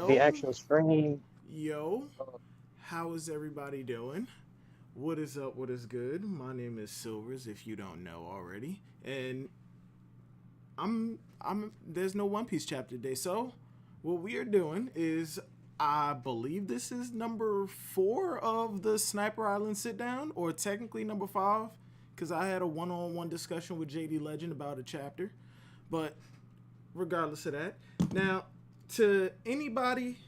the Yo, actual stream. yo, Uh, how is everybody doing? What is up? What is good? My name is Silvers, if you don't know already, and I'm. There's no One Piece chapter today, so what we are doing is, I believe this is number 4 of the Sniper Island sit down, or technically number 5, because I had a one-on-one discussion with JD Legend about a chapter, but regardless of that. Now, to anybody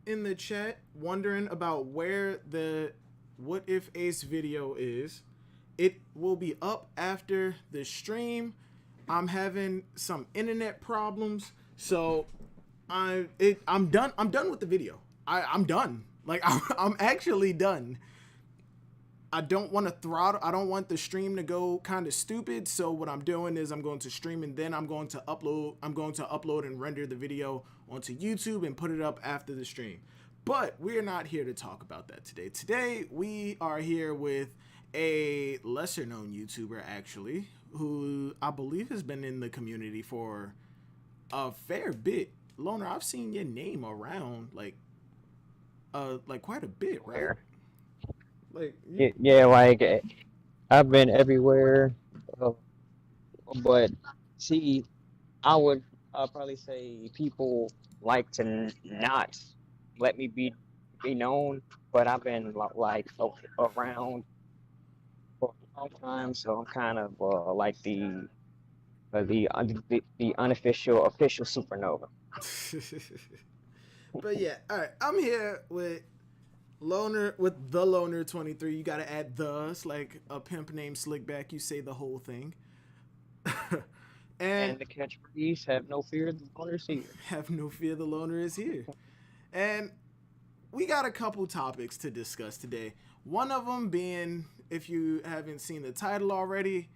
in the chat wondering about where the What If Ace video is, it will be up after the stream. I'm having some internet problems, so I'm done. I'm done with the video. I'm done. Like I'm actually done. I don't want to throttle. I don't want the stream to go kind of stupid. So what I'm doing is I'm going to stream and then I'm going to upload. I'm going to upload and render the video onto YouTube and put it up after the stream. But we're not here to talk about that today. Today we are here with a lesser known YouTuber actually, who I believe has been in the community for a fair bit. Loner, I've seen your name around like quite a bit, right? where? Like you, Yeah, like I've been everywhere, uh, but see, I would probably say people like to not let me be known, but I've been around for a long time, so I'm kind of like the unofficial official supernova. but yeah, all right. I'm here with the Loner23. You gotta add the. It's like a pimp named Slickback. You say the whole thing. And And the catchphrase, "Have no fear, the owner's here." have no fear, the Loner is here. And we got a couple topics to discuss today. One of them being, if you haven't seen the title already,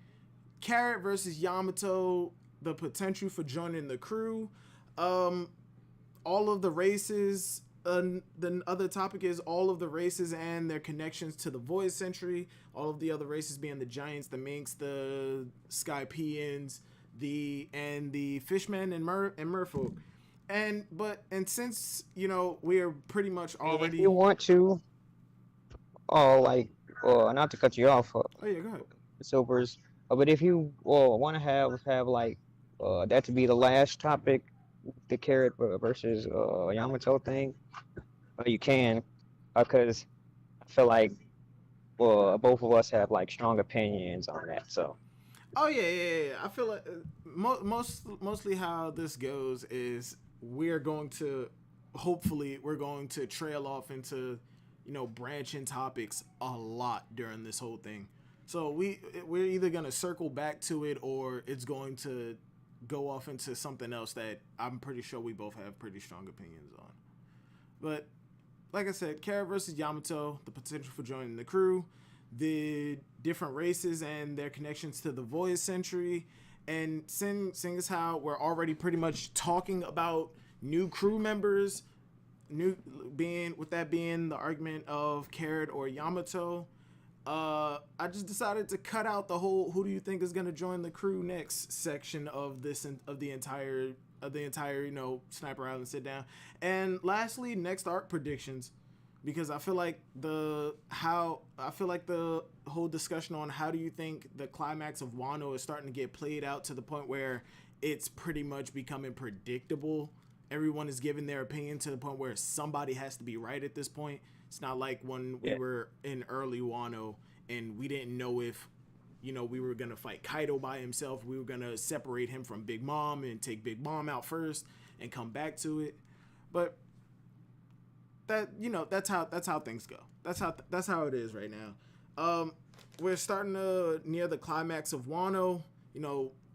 Carrot versus Yamato, the potential for joining the crew. Um, all of the races. The other topic is all of the races and their connections to the Void Century. All of the other races being the Giants, the Minks, the Skypeans, the Fishmen and Merfolk. And since we are pretty much And if you already. want to, oh, like, not to cut you off, Oh yeah, go ahead. Silvers, but if you want to have like that to be the last topic, the carrot versus Yamato thing, you can, because I feel like both of us have like strong opinions on that. So Oh yeah. I feel like mostly how this goes is we're going to hopefully we're going to trail off into branching topics a lot during this whole thing. So we're either gonna circle back to it or it's going to go off into something else that I'm pretty sure we both have pretty strong opinions on. But like I said, Kara versus Yamato, the potential for joining the crew, the different races and their connections to the Void Century, and seeing as how we're already pretty much talking about new crew members, new being with that being the argument of Carrot or Yamato. I just decided to cut out the whole "who do you think is going to join the crew next" section of this of the entire Sniper Island sit down. And lastly, next arc predictions, because I feel like the whole discussion on how do you think the climax of Wano is starting to get played out to the point where it's pretty much becoming predictable. Everyone is giving their opinion to the point where somebody has to be right at this point. It's not like when we yeah, were in early Wano and we didn't know if we were gonna fight Kaido by himself. We were gonna separate him from Big Mom and take Big Mom out first and come back to it. But that's how things go. That's how it is right now. We're starting to near the climax of Wano.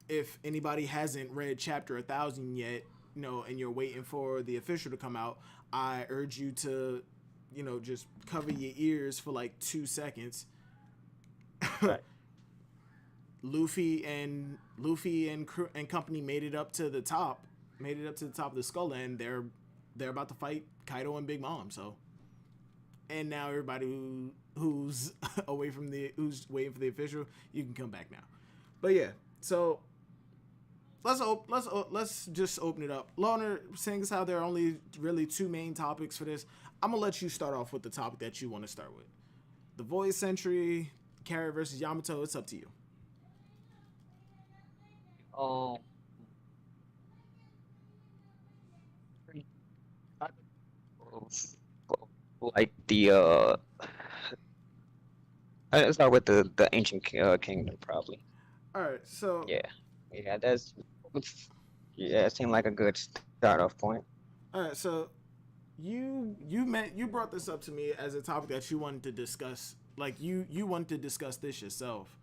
If anybody hasn't read chapter 1,000 yet, and you're waiting for the official to come out, I urge you to, just cover your ears for like 2 seconds. right. Luffy and company made it up to the top of the skull, and they're about to fight Kaido and Big Mom. So, and now everybody who's who's waiting for the official, you can come back now. But yeah, so let's just open it up. Loner, seeing as how there are only really two main topics for this, I'm gonna let you start off with the topic that you want to start with. The Void Century, Carrot versus Yamato. It's up to you. Um, I like the let's start with the ancient kingdom probably. All right, so Yeah, yeah, yeah, it seemed like a good start off point. all right, so you brought this up to me as a topic that you wanted to discuss. Like you wanted to discuss this yourself.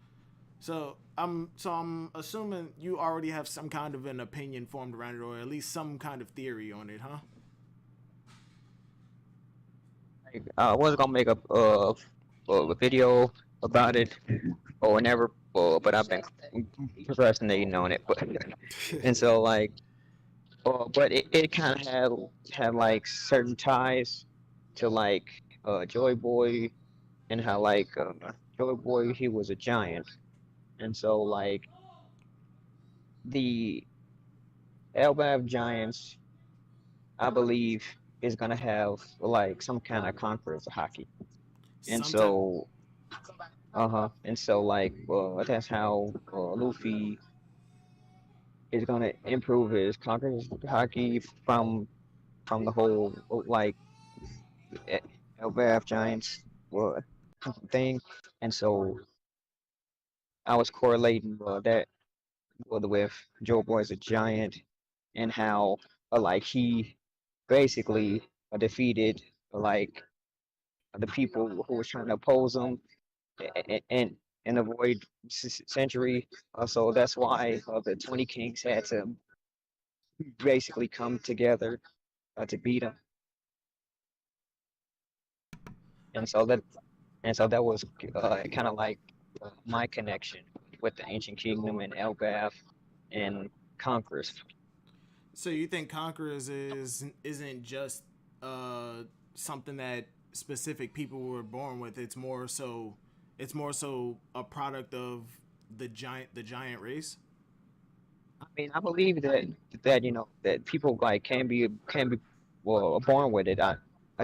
So I'm assuming you already have some kind of an opinion formed around it, or at least some kind of theory on it, huh? Like, I was gonna make a video about it or whenever, but I've been procrastinating on it. But and so like, but it kind of had like certain ties to like Joy Boy and how like Joy Boy he was a giant, and so like the Elbaf Giants, I believe, is gonna have like some kind of conquerors of hockey, and Some type. so and so like that's how Luffy is gonna improve his conquerors of hockey from the whole like eh, Elbaf Giants uh, thing, and so I was correlating that with Joe Boy's a giant and how like he basically defeated like the people who was trying to oppose him and avoid century. So that's why the 20 Kings had to basically come together to beat him, and so that was kind of like my connection with the ancient kingdom and Elbaf and conquerors. So you think Conquerors isn't just uh something that specific people were born with. It's more so a product of the giant race. I mean, I believe that that people like can be well born with it. I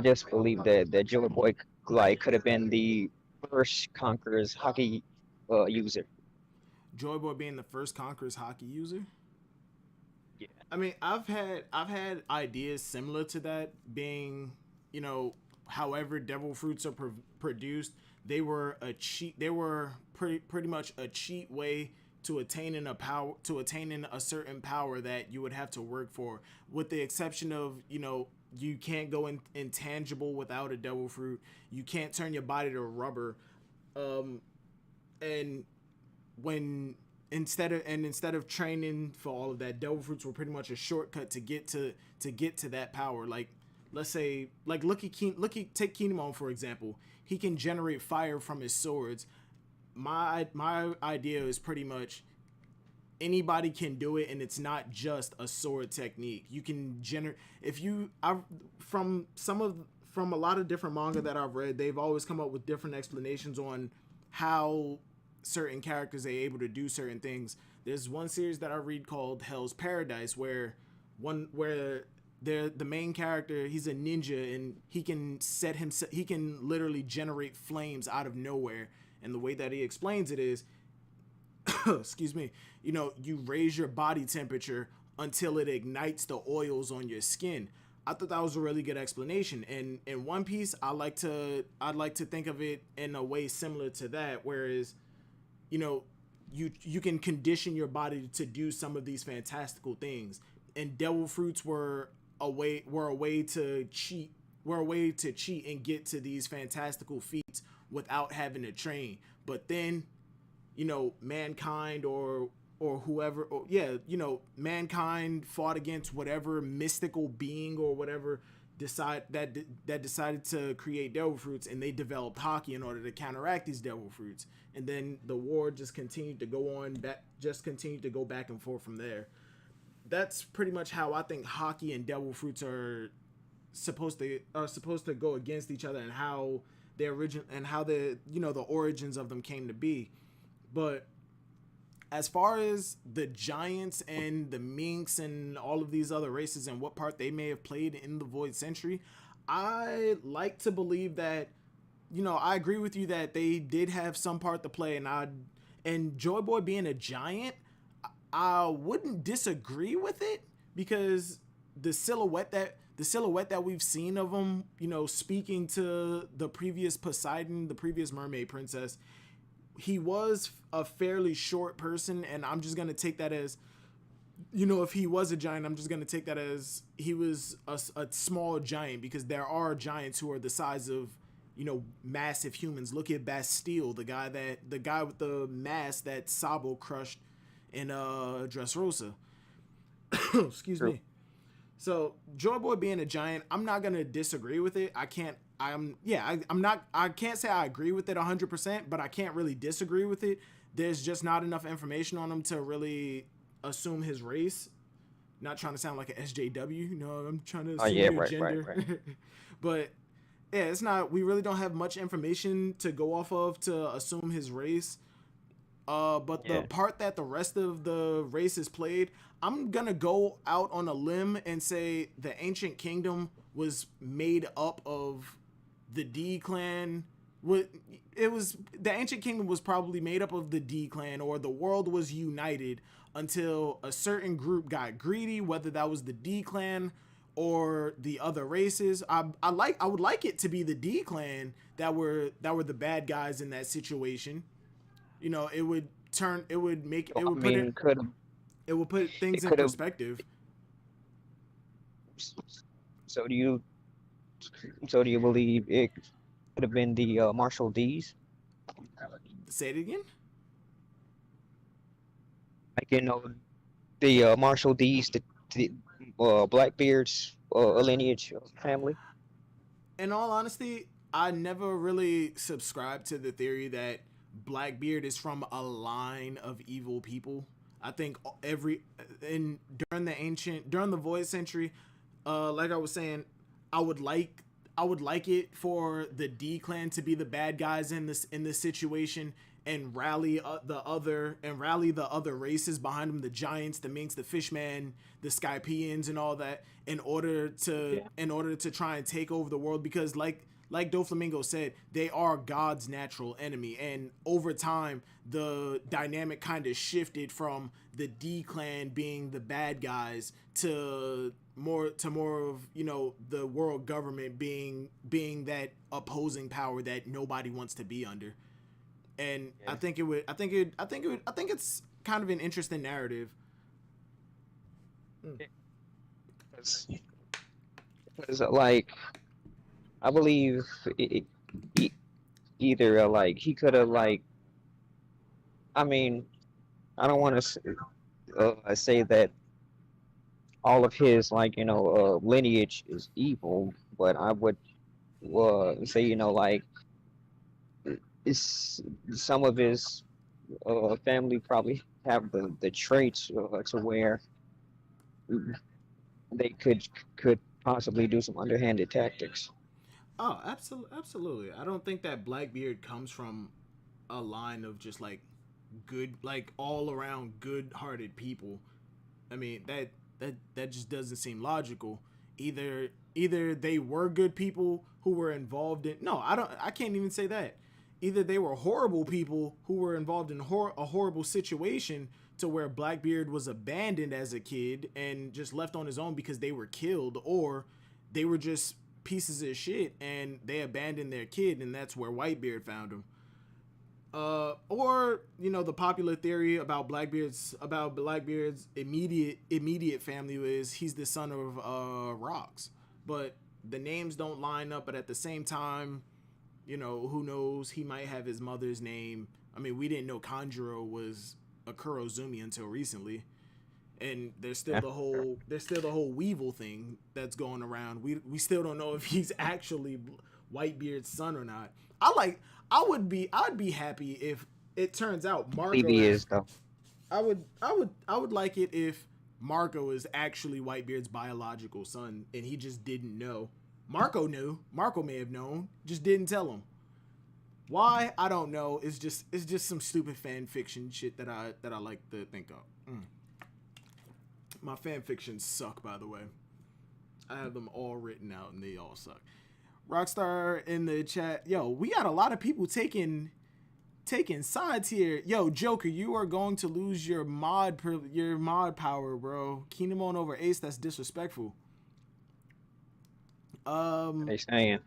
just believe that Joey Boy like could have been the first Conquerors hockey user. Joy Boy being the first Conquerors hockey user. Yeah. I mean, I've had ideas similar to that being, you know, however devil fruits are produced, they were pretty much a cheat way to attaining a certain power that you would have to work for, with the exception of, you can't go intangible without a devil fruit. You can't turn your body to rubber. Um, and when instead of training for all of that, devil fruits were pretty much a shortcut to get to that power. Like, let's say, like, take Kinemon for example. He can generate fire from his swords. My idea is pretty much anybody can do it, and it's not just a sword technique. You can generate, if you I from a lot of different manga that I've read, they've always come up with different explanations on how certain characters are able to do certain things. There's one series that I read called Hell's Paradise, where the main character, he's a ninja, and he can literally generate flames out of nowhere. And the way that he explains it is, excuse me, you raise your body temperature until it ignites the oils on your skin. I thought that was a really good explanation. And in One Piece, I'd like to think of it in a way similar to that, whereas, you know, you can condition your body to do some of these fantastical things. And devil fruits were a way to cheat and get to these fantastical feats without having to train. But then, mankind or whoever, or yeah, mankind fought against whatever mystical being or whatever decided to create devil fruits, and they developed hockey in order to counteract these devil fruits. And then the war just continued to go on, continued to go back and forth from there. That's pretty much how I think hockey and devil fruits are supposed to go against each other, and how the origins of them came to be. But as far as the giants and the minks and all of these other races and what part they may have played in the Void Century, I like to believe that, you know, I agree with you that they did have some part to play, and Joy Boy being a giant, I wouldn't disagree with it, because the silhouette that we've seen of him, you know, speaking to the previous Poseidon, the previous mermaid princess, he was a fairly short person, and I'm just gonna take that as, you know, if he was a giant, I'm just gonna take that as he was a small giant, because there are giants who are the size of, you know, massive humans. Look at Bastille, the guy with the mask that Sabo crushed in Dressrosa. Excuse True. me. So Joy Boy being a giant, I'm not gonna disagree with it. I can't say I agree with it 100%, but I can't really disagree with it. There's just not enough information on him to really assume his race. Not trying to sound like an SJW, you know, I'm trying to Oh assume yeah, your right, right, gender. right. But yeah, it's not, we really don't have much information to go off of to assume his race. But the Yeah, part that the rest of the races played, I'm gonna go out on a limb and say the Ancient Kingdom was made up of the D clan. It was the Ancient Kingdom was probably made up of the D clan, or the world was united until a certain group got greedy, whether that was the D clan or the other races. I would like it to be the D clan that were the bad guys in that situation. You know, it would turn, it would make, so, I mean, it would put things it in could have. perspective. So do you so do you believe it could have been the Marshall D's? Say it again. Like, you know, the Marshall D's, the Blackbeard's lineage family. In all honesty, I never really subscribed to the theory that Blackbeard is from a line of evil people. I think every in during the Void Century, like I was saying, I would like I would like it for the D clan to be the bad guys in this situation, and rally the other races behind them, the giants, the minks, the fishmen, the Skypeans, and all that, Yeah. in order to try and take over the world, because like Doflamingo said, they are God's natural enemy. And over time, the dynamic kind of shifted from the D clan being the bad guys to more of, you know, the world government being that opposing power that nobody wants to be under. And Yeah. I think it's kind of an interesting narrative. Mm. Because, like, I believe e- either like he could have, like, I mean, I don't want to say that all of his, like, you know, lineage is evil, but I would say, you know, like, it's some of his family probably have the traits to where they could possibly do some underhanded tactics. Oh, absolutely. I don't think that Blackbeard comes from a line of just like good, like all around good-hearted people. I mean, that just doesn't seem logical. Either they were good people who were involved in, no, I can't even say that. Either they were horrible people who were involved in a horrible situation to where Blackbeard was abandoned as a kid and just left on his own because they were killed, or they were just pieces of shit and they abandoned their kid, and that's where Whitebeard found him. Or, you know, the popular theory about Blackbeard's immediate family is he's the son of Rocks, but the names don't line up. But at the same time, you know, who knows? He might have his mother's name. I mean, we didn't know Kanjuro was a Kurozumi until recently, and Yeah. there's still the whole Weevil thing that's going around. We still don't know if he's actually Whitebeard's son or not. I'd be happy if it turns out I believe he is, though. I would like it if Marco is actually Whitebeard's biological son and he just didn't know. Marco knew. Marco may have known, just didn't tell him. Why? I don't know. It's just some stupid fan fiction shit that I like to think of. My fan fictions suck, by the way. I have them all written out and they all suck. Rockstar in the chat, yo, we got a lot of people taking sides here. Yo, Joker, you are going to lose your mod power, bro. Kinemon over Ace, that's disrespectful. They saying.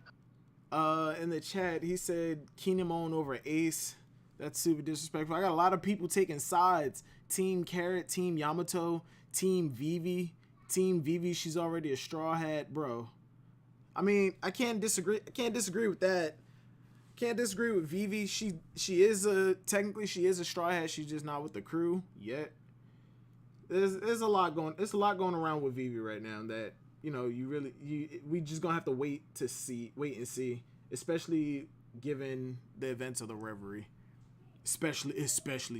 In the chat, he said Kinemon over Ace. That's super disrespectful. I got a lot of people taking sides. Team Carrot, Team Yamato, Team Vivi. Team Vivi, she's already a straw hat, bro. I mean, I can't disagree with that. Can't disagree with Vivi. She is technically she is a straw hat. She's just not with the crew yet. There's a lot going. There's a lot going around with Vivi right now that we just gonna have to wait and see, especially given the events of the Reverie, especially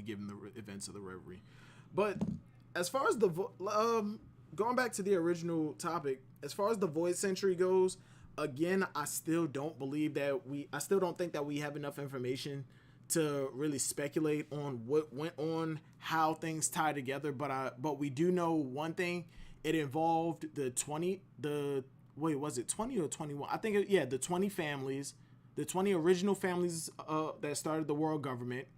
given the events of the Reverie. But as far as the going back to the original topic, as far as the Void Century goes, again, I still don't think that we have enough information to really speculate on what went on, how things tie together. But we do know one thing. It involved was it 20 or 21? I think, the 20 families, the 20 original families that started the world government,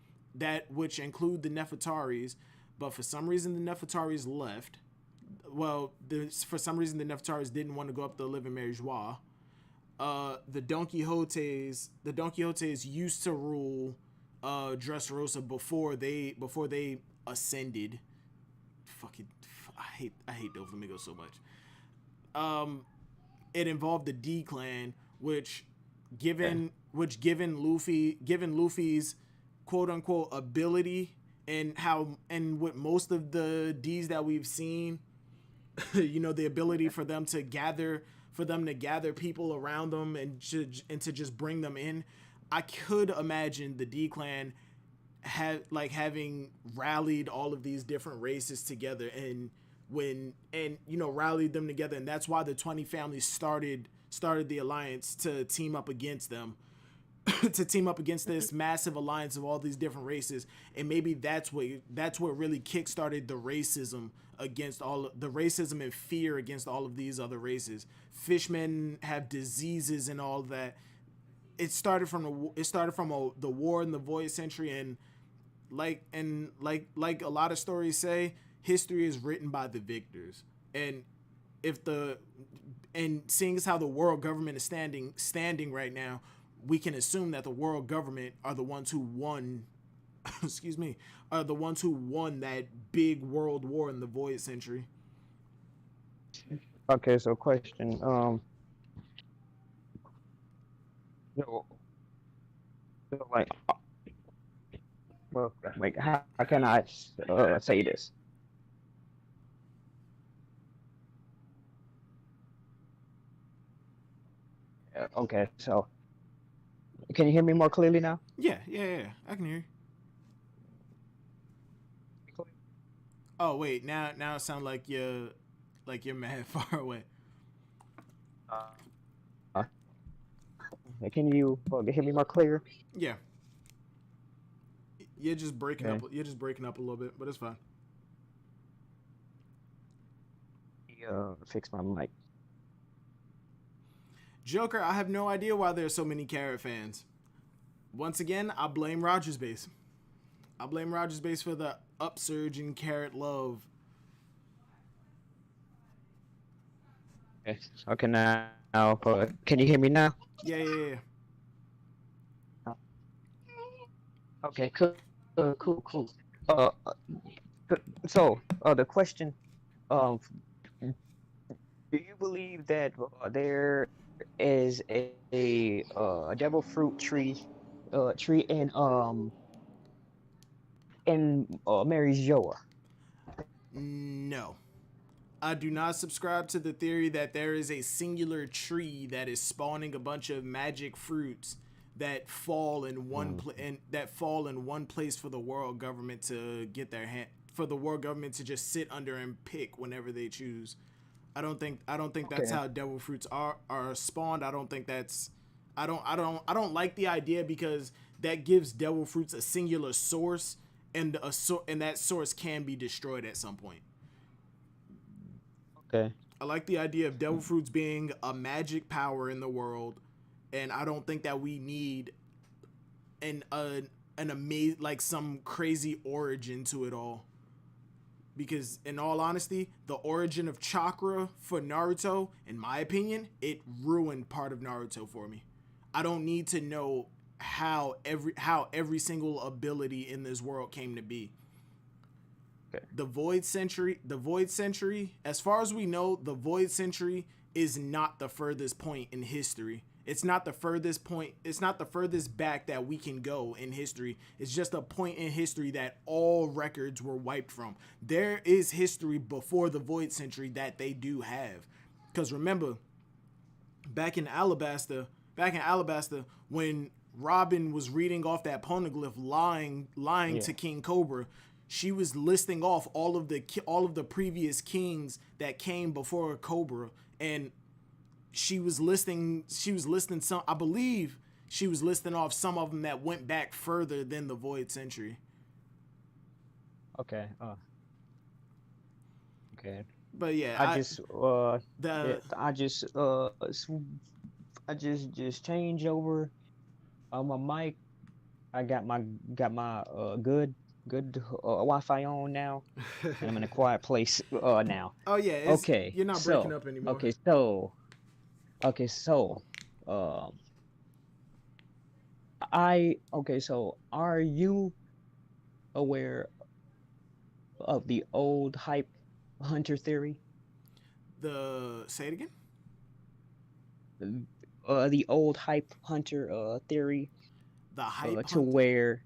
which include the Nefertaris, but for some reason the Nefertaris left. Well, for some reason the Nefertaris didn't want to go up the live in Mary Joie. The Don Quixotes used to rule Dressrosa before they ascended. I hate Doflamingo so much. It involved the D clan, which given Luffy's quote unquote ability and with most of the D's that we've seen, the ability for them to gather people around them and to just bring them in. I could imagine the D clan having rallied all of these different races together and rallied them together, and that's why the 20 families started the alliance to team up against them. To team up against this massive alliance of all these different races, and maybe that's what really kickstarted the racism and fear against all of these other races. Fishmen have diseases and all that. It started from the war in the Void Century, and like a lot of stories say, history is written by the victors. And seeing as how the world government is standing right now, we can assume that the world government are the ones who won that big world war in the Void Century. Okay, so question. Like, well, like, how can I say this? Okay, so can you hear me more clearly now? Yeah, I can hear you. Oh wait, now it sounds like you're mad far away. Can you hear me more clear? Yeah. You're just breaking up. You're just breaking up a little bit, but it's fine. Fix my mic. Joker, I have no idea why there are so many Carrot fans. Once again, I blame Rogers Base. I blame Rogers Base for the upsurge in Carrot love. Okay, now, can you hear me now? Yeah. Okay, cool. So, the question, do you believe that there is a devil fruit tree in Mary's Joa? No. I do not subscribe to the theory that there is a singular tree that is spawning a bunch of magic fruits that fall in one place for the world government to get their hand, for the world government to just sit under and pick whenever they choose. I don't think that's how devil fruits are spawned. I don't like the idea, because that gives devil fruits a singular source, and and that source can be destroyed at some point. Okay. I like the idea of devil fruits being a magic power in the world, and I don't think that we need an amazing, like, some crazy origin to it all. Because in all honesty, the origin of chakra for Naruto, in my opinion, it ruined part of Naruto for me. I don't need to know how every single ability in this world came to be. Okay. The void century, as far as we know, the void century is not the furthest point in history. It's not the furthest point, it's not the furthest back that we can go in history. It's just a point in history that all records were wiped from. There is history before the void century that they do have. Because remember, back in Alabasta, when Robin was reading off that poneglyph, lying Yeah. to King Cobra, she was listing off all of the previous kings that came before Cobra, and she was listing some. I believe she was listing off some of them that went back further than the Void Century. Okay. Okay. But yeah, I I just yeah, the I just changed over on my mic. I got my good Wi-Fi on now, and I'm in a quiet place now. oh yeah, it's Okay. you're not breaking So, up anymore. okay, so okay, so um so are you aware of the old hype hunter theory? The Say it again. The old hype hunter theory The hype to hunter. where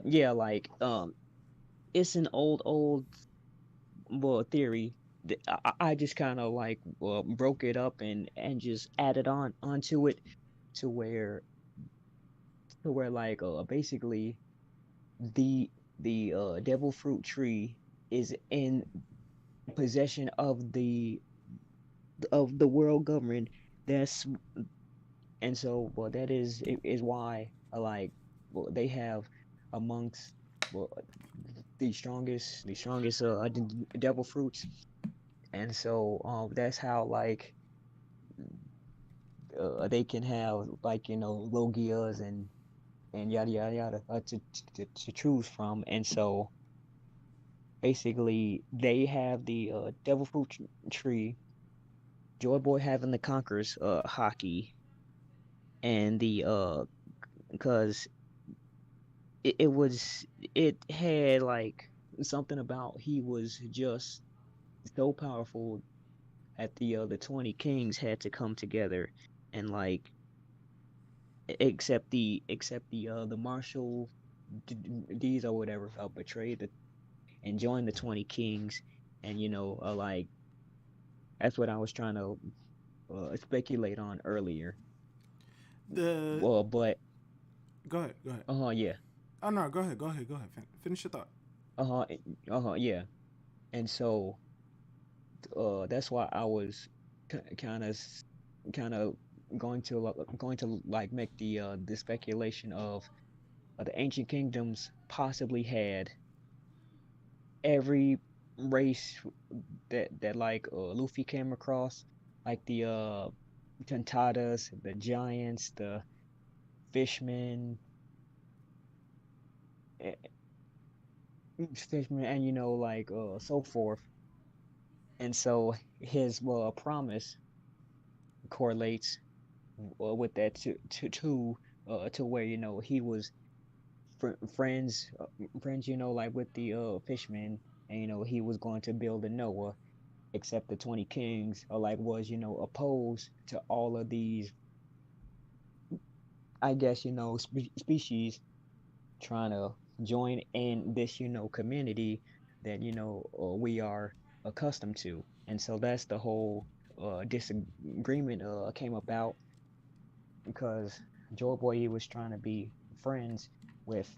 yeah, like it's an old well theory. I just kind of like broke it up and just added on onto it to where like basically the devil fruit tree is in possession of the world government. That's and so well that is why like well they have amongst well the strongest devil fruits, and so that's how like they can have like logias and yada yada yada to choose from, and so basically they have the devil fruit tree, Joy Boy having the Conquerors hockey, and the because it was it had like something about he was just so powerful that the 20 kings had to come together and like except the martial deeds or whatever betrayed and joined the 20 kings, and like that's what I was trying to speculate on earlier. The Well, but Go ahead. Go ahead. yeah, Oh no, go ahead. Go ahead. Go ahead. Finish your thought. uh yeah, and so that's why I was kind of going to like make the speculation of the ancient kingdoms possibly had every race that like Luffy came across, like the Tontadas, the giants, the fishmen, eh, fishmen, and like so forth. And so his promise correlates with that to where he was friends like with the fishmen, and he was going to build a Noah, except the 20 kings are like was opposed to all of these, I guess species trying to join in this community that we are accustomed to, and so that's the whole disagreement came about because Joy Boy he was trying to be friends with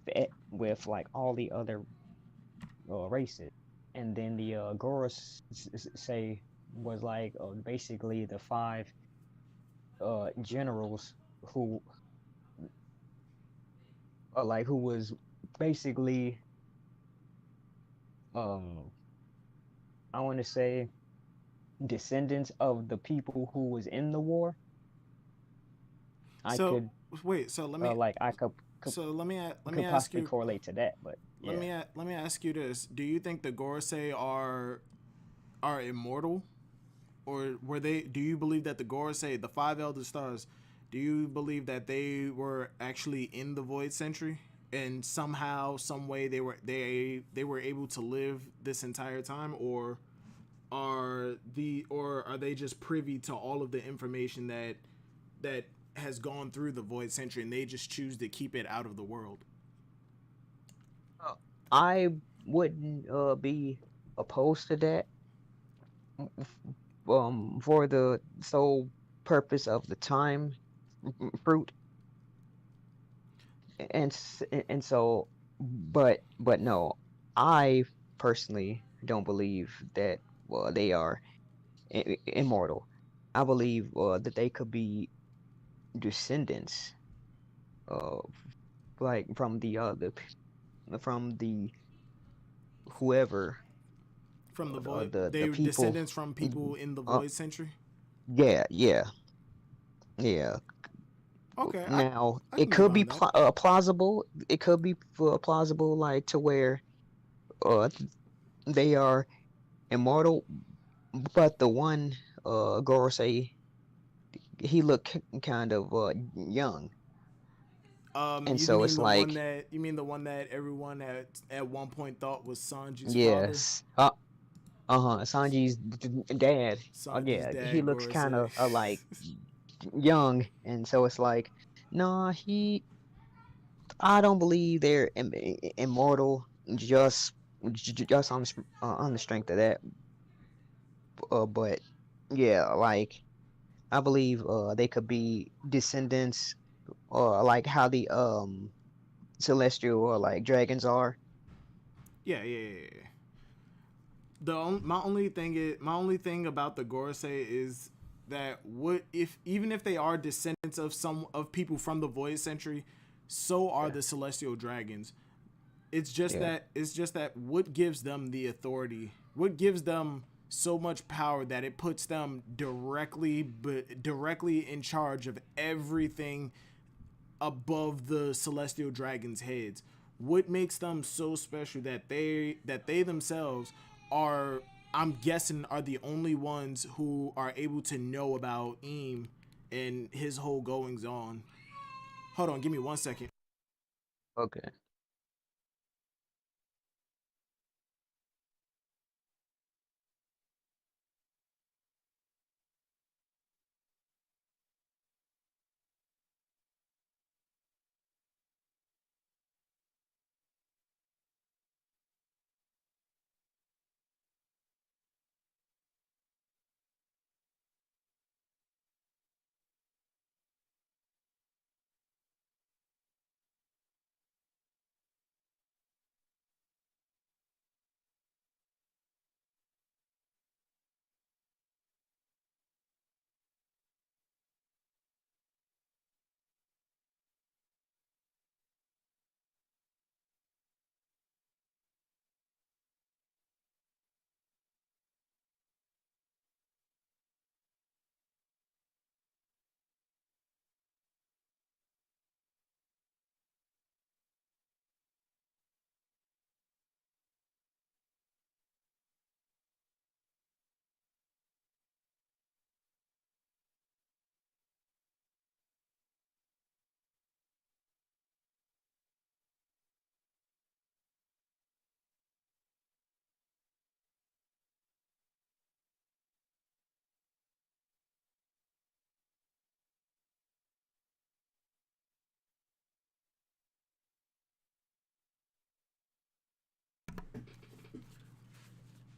like all the other races, and then the Goros say was like basically the five generals who like who was basically um I want to say descendants of the people who was in the war. I So could wait, like I could let me could ask possibly you correlate to that, but yeah. let me ask you this: do you think the Gorosei are immortal, or were they? Do you believe that the Gorosei, the five Elder Stars, do you believe that they were actually in the Void Century, and somehow, some way, they were able to live this entire time, or are they just privy to all of the information that has gone through the Void Century, and they just choose to keep it out of the world? Uh, I wouldn't be opposed to that for the sole purpose of the time fruit and so but no, I personally don't believe that they are immortal. I believe that they could be descendants uh like from the whoever From the Void, the they were people. descendants from people in the uh Void Century. yeah, yeah, yeah. Okay, Now I it can get could be behind that. plausible. It could be plausible, like to where uh they are immortal, but the one Gorosei, he looked kind of young, and so it's like You mean the one that everyone at one point thought was Sanji's father? yes, Sanji's dad. Oh Sanji's yeah, he dad, looks kind Gorosei. of like young, and so it's like no, I don't believe they're immortal just on the strength of that. But yeah, like I believe they could be descendants or like how the celestial or like dragons are. Yeah, yeah, yeah, yeah. My only thing about the Gorosei is that what if, even if they are descendants of some of people from the Void Century, so are Yeah, the celestial dragons. yeah. It's just that what gives them the authority, what gives them so much power that it puts them directly in charge of everything above the celestial dragons' heads. What makes them so special that they themselves are, I'm guessing, are the only ones who are able to know about Eam and his whole goings on. Hold on, give me 1 second. Okay.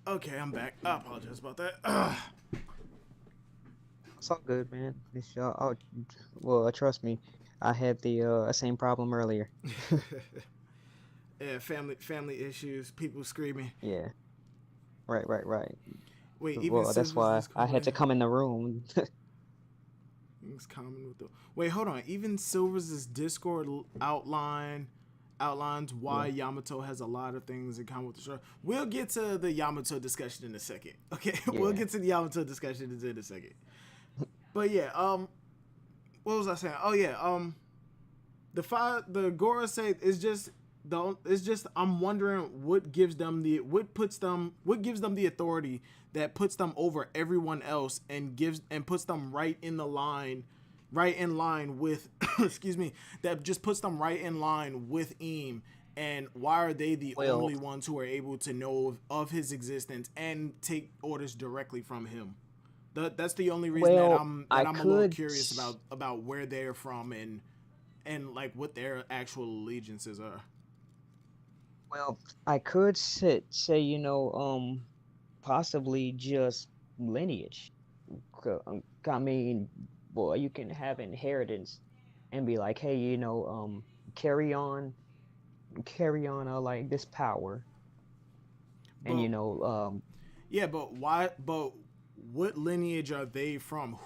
Okay, I'm back. I apologize about that. It's all good, man. It's oh, well, trust me, I had the same problem earlier. Yeah, family issues, people screaming. Yeah, right. Wait, even Well, that's Silver's why I Discord. had to come in the room. It's common with the. Wait, hold on. Even Silver's Discord outline. outlines why Yeah, Yamato has a lot of things in common with the show. We'll get to the Yamato discussion in a second. Okay, we'll yeah. get to the Yamato discussion in a second. But yeah, what was I saying? Oh yeah, the Gora say is just it's just I'm wondering what gives them the authority that puts them over everyone else and puts them right in line with excuse me, that just puts them right in line with Eam. And why are they the Well, only ones who are able to know of his existence and take orders directly from him? That's the only reason well, I I'm a little could. curious about where they're from and like what their actual allegiances are. Well, I could say, possibly just lineage. I mean, boy, you can have inheritance and be like, hey, carry on, like this power, and But yeah, but why? But what lineage are they from?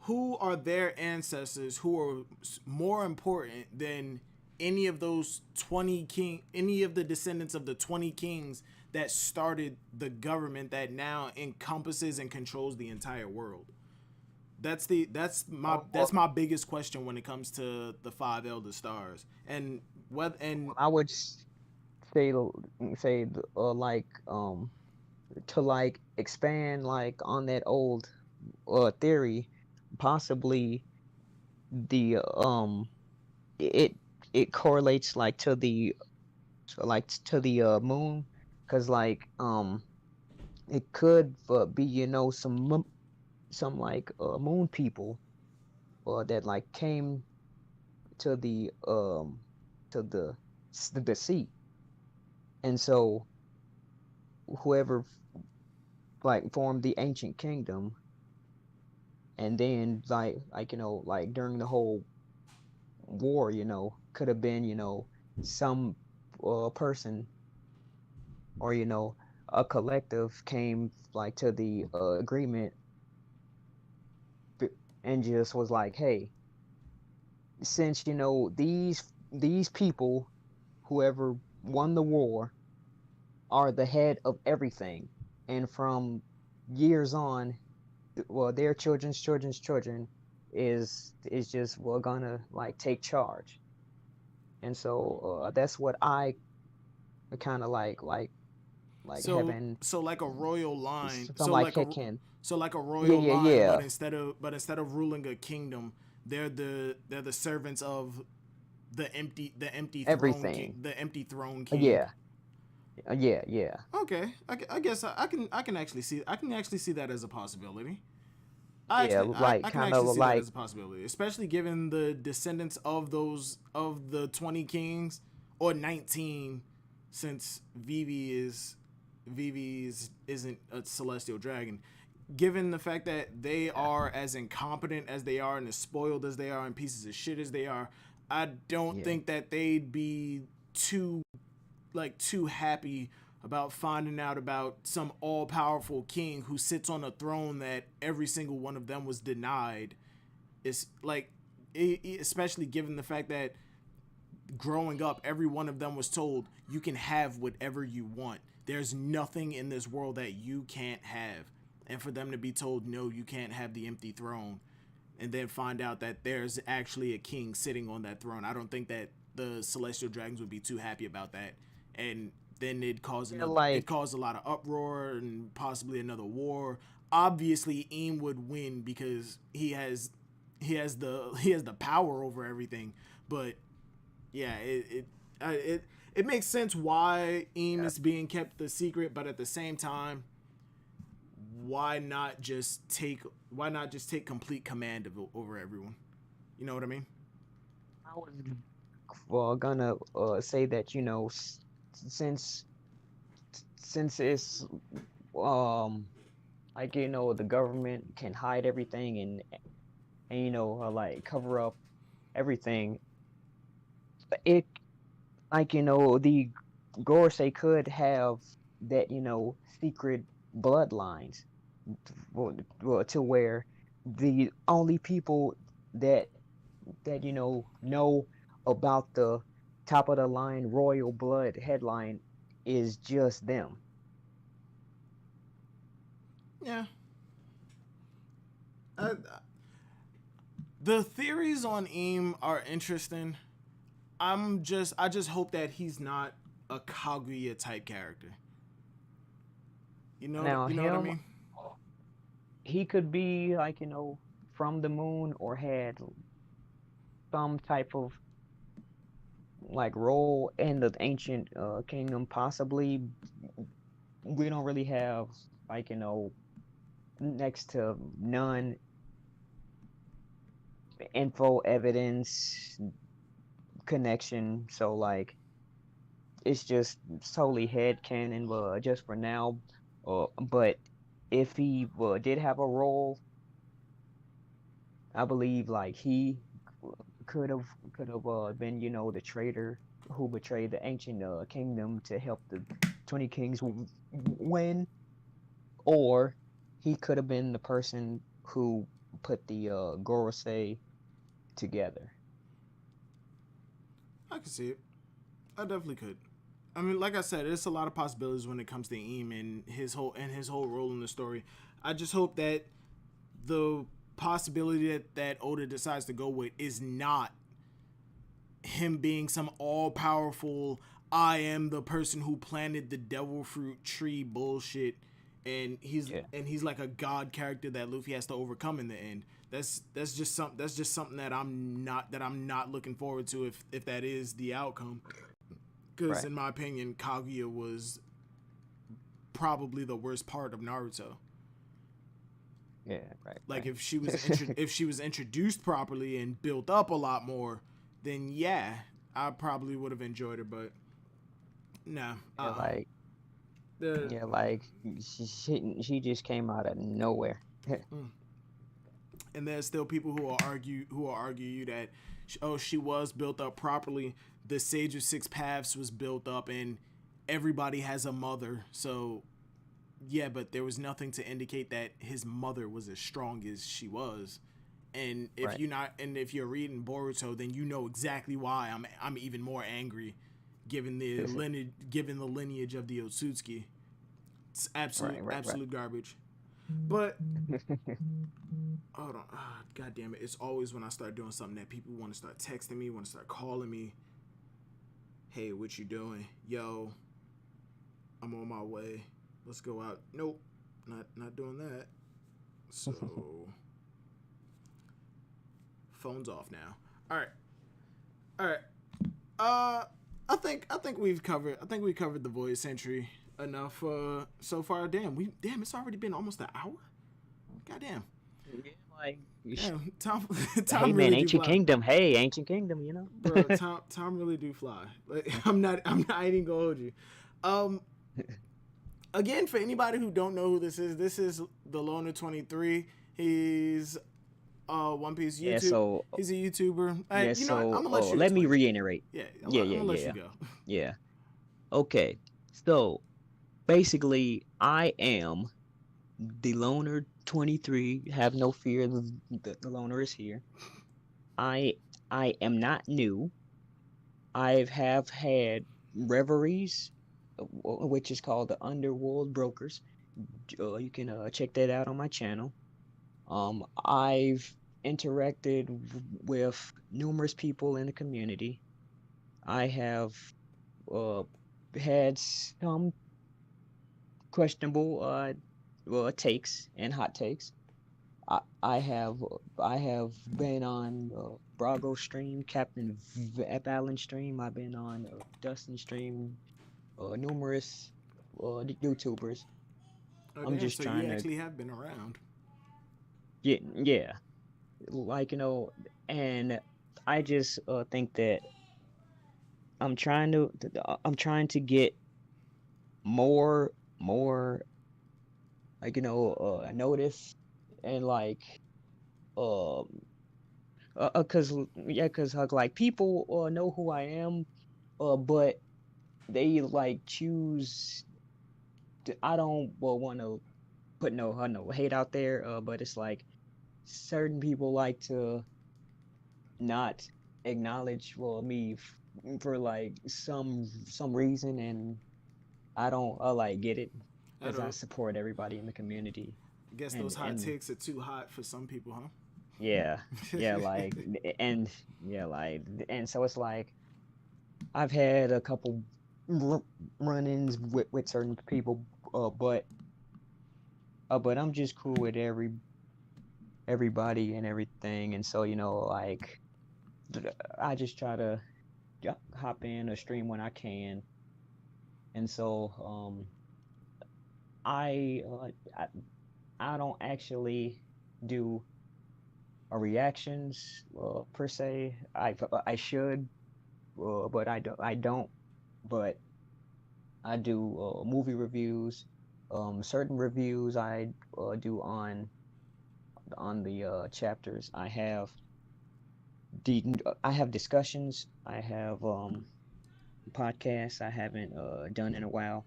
Who are their ancestors who are more important than any of the descendants of the 20 kings that started the government that now encompasses and controls the entire world? That's well, my biggest question when it comes to the five elder stars. And whether and I would say, like, to like expand like on that old theory, possibly the it it correlates like to the moon, because like it could be some like moon people that like came to the sea, and so whoever like formed the ancient kingdom, and then like during the whole war, could have been some person, or a collective came like to the agreement, and just was like, hey, since these people, whoever won the war, are the head of everything, and from years on, well, their children's children is just, well, gonna like take charge. And so that's what I kind of like having so like a royal line, some like head can. so like a Yeah, royal yeah, line, yeah. but instead of ruling a kingdom, they're the servants of Everything. the empty throne king. Yeah. Yeah, yeah. Okay, I guess I can actually see that as a possibility. Yeah, like I can kind actually of see that like as a possibility, especially given the descendants of the 20 kings, or 19, since Vivi isn't a celestial dragon. Given the fact that they yeah, are as incompetent as they are and as spoiled as they are and pieces of shit as they are, I don't yeah. think that they'd be too too happy about finding out about some all-powerful king who sits on a throne that every single one of them was denied. It's like, especially given the fact that growing up every one of them was told you can have whatever you want, there's nothing in this world that you can't have. And for them to be told, no, you can't have the empty throne, and then find out that there's actually a king sitting on that throne, I don't think that the celestial dragons would be too happy about that. And then Yeah, like it caused a lot of uproar and possibly another war. Obviously Eam would win because he has the power over everything. But yeah, it makes sense why Eam yeah. is being kept the secret, but at the same time, why not just take complete command of over everyone? You know what I mean? I was, well, gonna say that, since it's um like, the government can hide everything, and like cover up everything, it, like, the Gorsei could have that, secret bloodlines, to where the only people that know about the top of the line royal blood headline is just them. Yeah. I, the theories on Eam are interesting. I just hope that he's not a Kaguya type character. Now You know what I him, mean? he could be like, from the moon or had some type of like role in the ancient kingdom, possibly. We don't really have like, next to none info, evidence, connection. So like it's just solely head canon, just for now. But if he did have a role, I believe like he could have been, the traitor who betrayed the ancient kingdom to help the 20 kings win, or he could have been the person who put the Gorosei together. I could see it. I definitely could. I mean, like I said, there's a lot of possibilities when it comes to Eam and his whole role in the story. I just hope that the possibility that Oda decides to go with is not him being some all powerful I am the person who planted the devil fruit tree bullshit, and Yeah, he's like a god character that Luffy has to overcome in the end. That's just something that I'm not looking forward to if that is the outcome. Because right. in my opinion, Kaguya was probably the worst part of Naruto. Yeah, right, Like right. if she was introduced properly and built up a lot more, then yeah, I probably would have enjoyed her. But nah, Yeah, like the yeah, like she just came out of nowhere. mm. And there's still people who will argue you that she was built up properly. The Sage of Six Paths was built up, and everybody has a mother. So yeah, but there was nothing to indicate that his mother was as strong as she was. And Right. if you're reading Boruto, then you know exactly why I'm even more angry, given the lineage of the Otsutsuki. It's Right, right, right. absolute garbage. But hold on, god damn it! It's always when I start doing something that people want to start texting me, want to start calling me. Hey, what you doing? Yo, I'm on my way. Let's go out. Nope, not doing that. So phone's off now. All right, all right. Uh, I think we covered the void century enough so far. Damn, it's already been almost an hour. Goddamn. Yeah, like Damn, time hey time man, really do ancient fly. kingdom. Hey, ancient kingdom. Bro, time really do fly. Like I'm not I ain't even gonna hold you. Um again, for anybody who don't know who this is the Loner23. He's One Piece Yeah, YouTube. so He's a YouTuber. yeah, You know what? I'm so gonna let you let me explain. reiterate. Yeah, Yeah, I'm yeah, gonna let you yeah. go. Yeah. Okay. So basically I am the loner 23. Have no fear, the loner is here. I I am not new. I have had reveries, which is called the Underworld Brokers. You can check that out on my channel. I've interacted with numerous people in the community. I have uh, had some questionable takes and hot takes. I have been on Brago stream, Captain Valen stream. I've been on Dustin stream, numerous YouTubers. Oh I'm damn! just So you trying to actually have been around. yeah, like and I just think that I'm trying to get more like notice, and like um cause yeah, cause like people know who I am, but they like choose I don't want to put no hate out there, but it's like certain people like to not. acknowledge me for like some reason, and I don't like get it I because I don't. support everybody in the community, I guess those hot and takes are too hot for some people, yeah, huh? yeah, like and yeah, like and so it's like I've had a couple r- run-ins with certain people, but I'm just cool with everybody and everything, and so like I just try to hop in or stream when I can, and so I uh, I, I don't actually do reactions per se. I should, but I don't. But I do movie reviews. Certain reviews I do on the chapters. I have discussions. I have podcasts I haven't done in a while,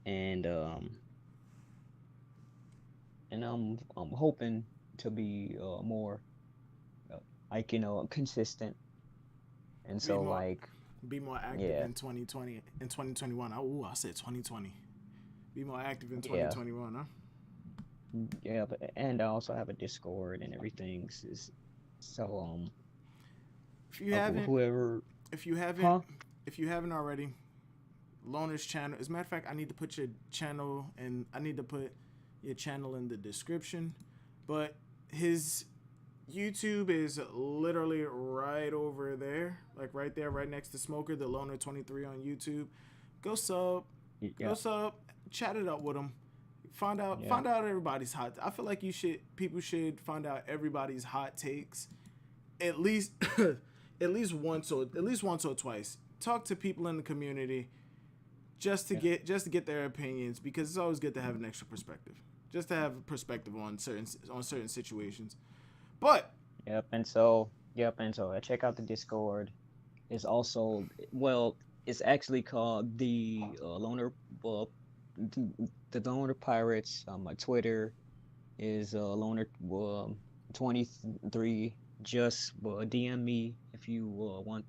and I'm hoping to be more uh, like consistent, and be so more like be more active yeah, in 2020 in 2021. Oh, I said 2020. Be more active in yeah, 2021, huh? yeah, and I also have a Discord and everything. So If you haven't, whoever, if you haven't, huh? if you haven't already, Loner's channel. As a matter of fact, I need to put your channel and I need to put your channel in the description. But his YouTube is literally right over there, like right there, right next to Smoker, the Loner23 on YouTube. Go sub, go Yeah, sub, chat it up with him. yeah, Find out everybody's hot. I feel like people should find out everybody's hot takes at least, at least once or twice. Talk to people in the community yeah. just to get their opinions because it's always good to have an extra perspective, just to have a perspective on certain situations. But Yep, and so check out the Discord. It's also it's actually called well, the Loner Pirates. My Twitter is Loner 23. Just DM me if you want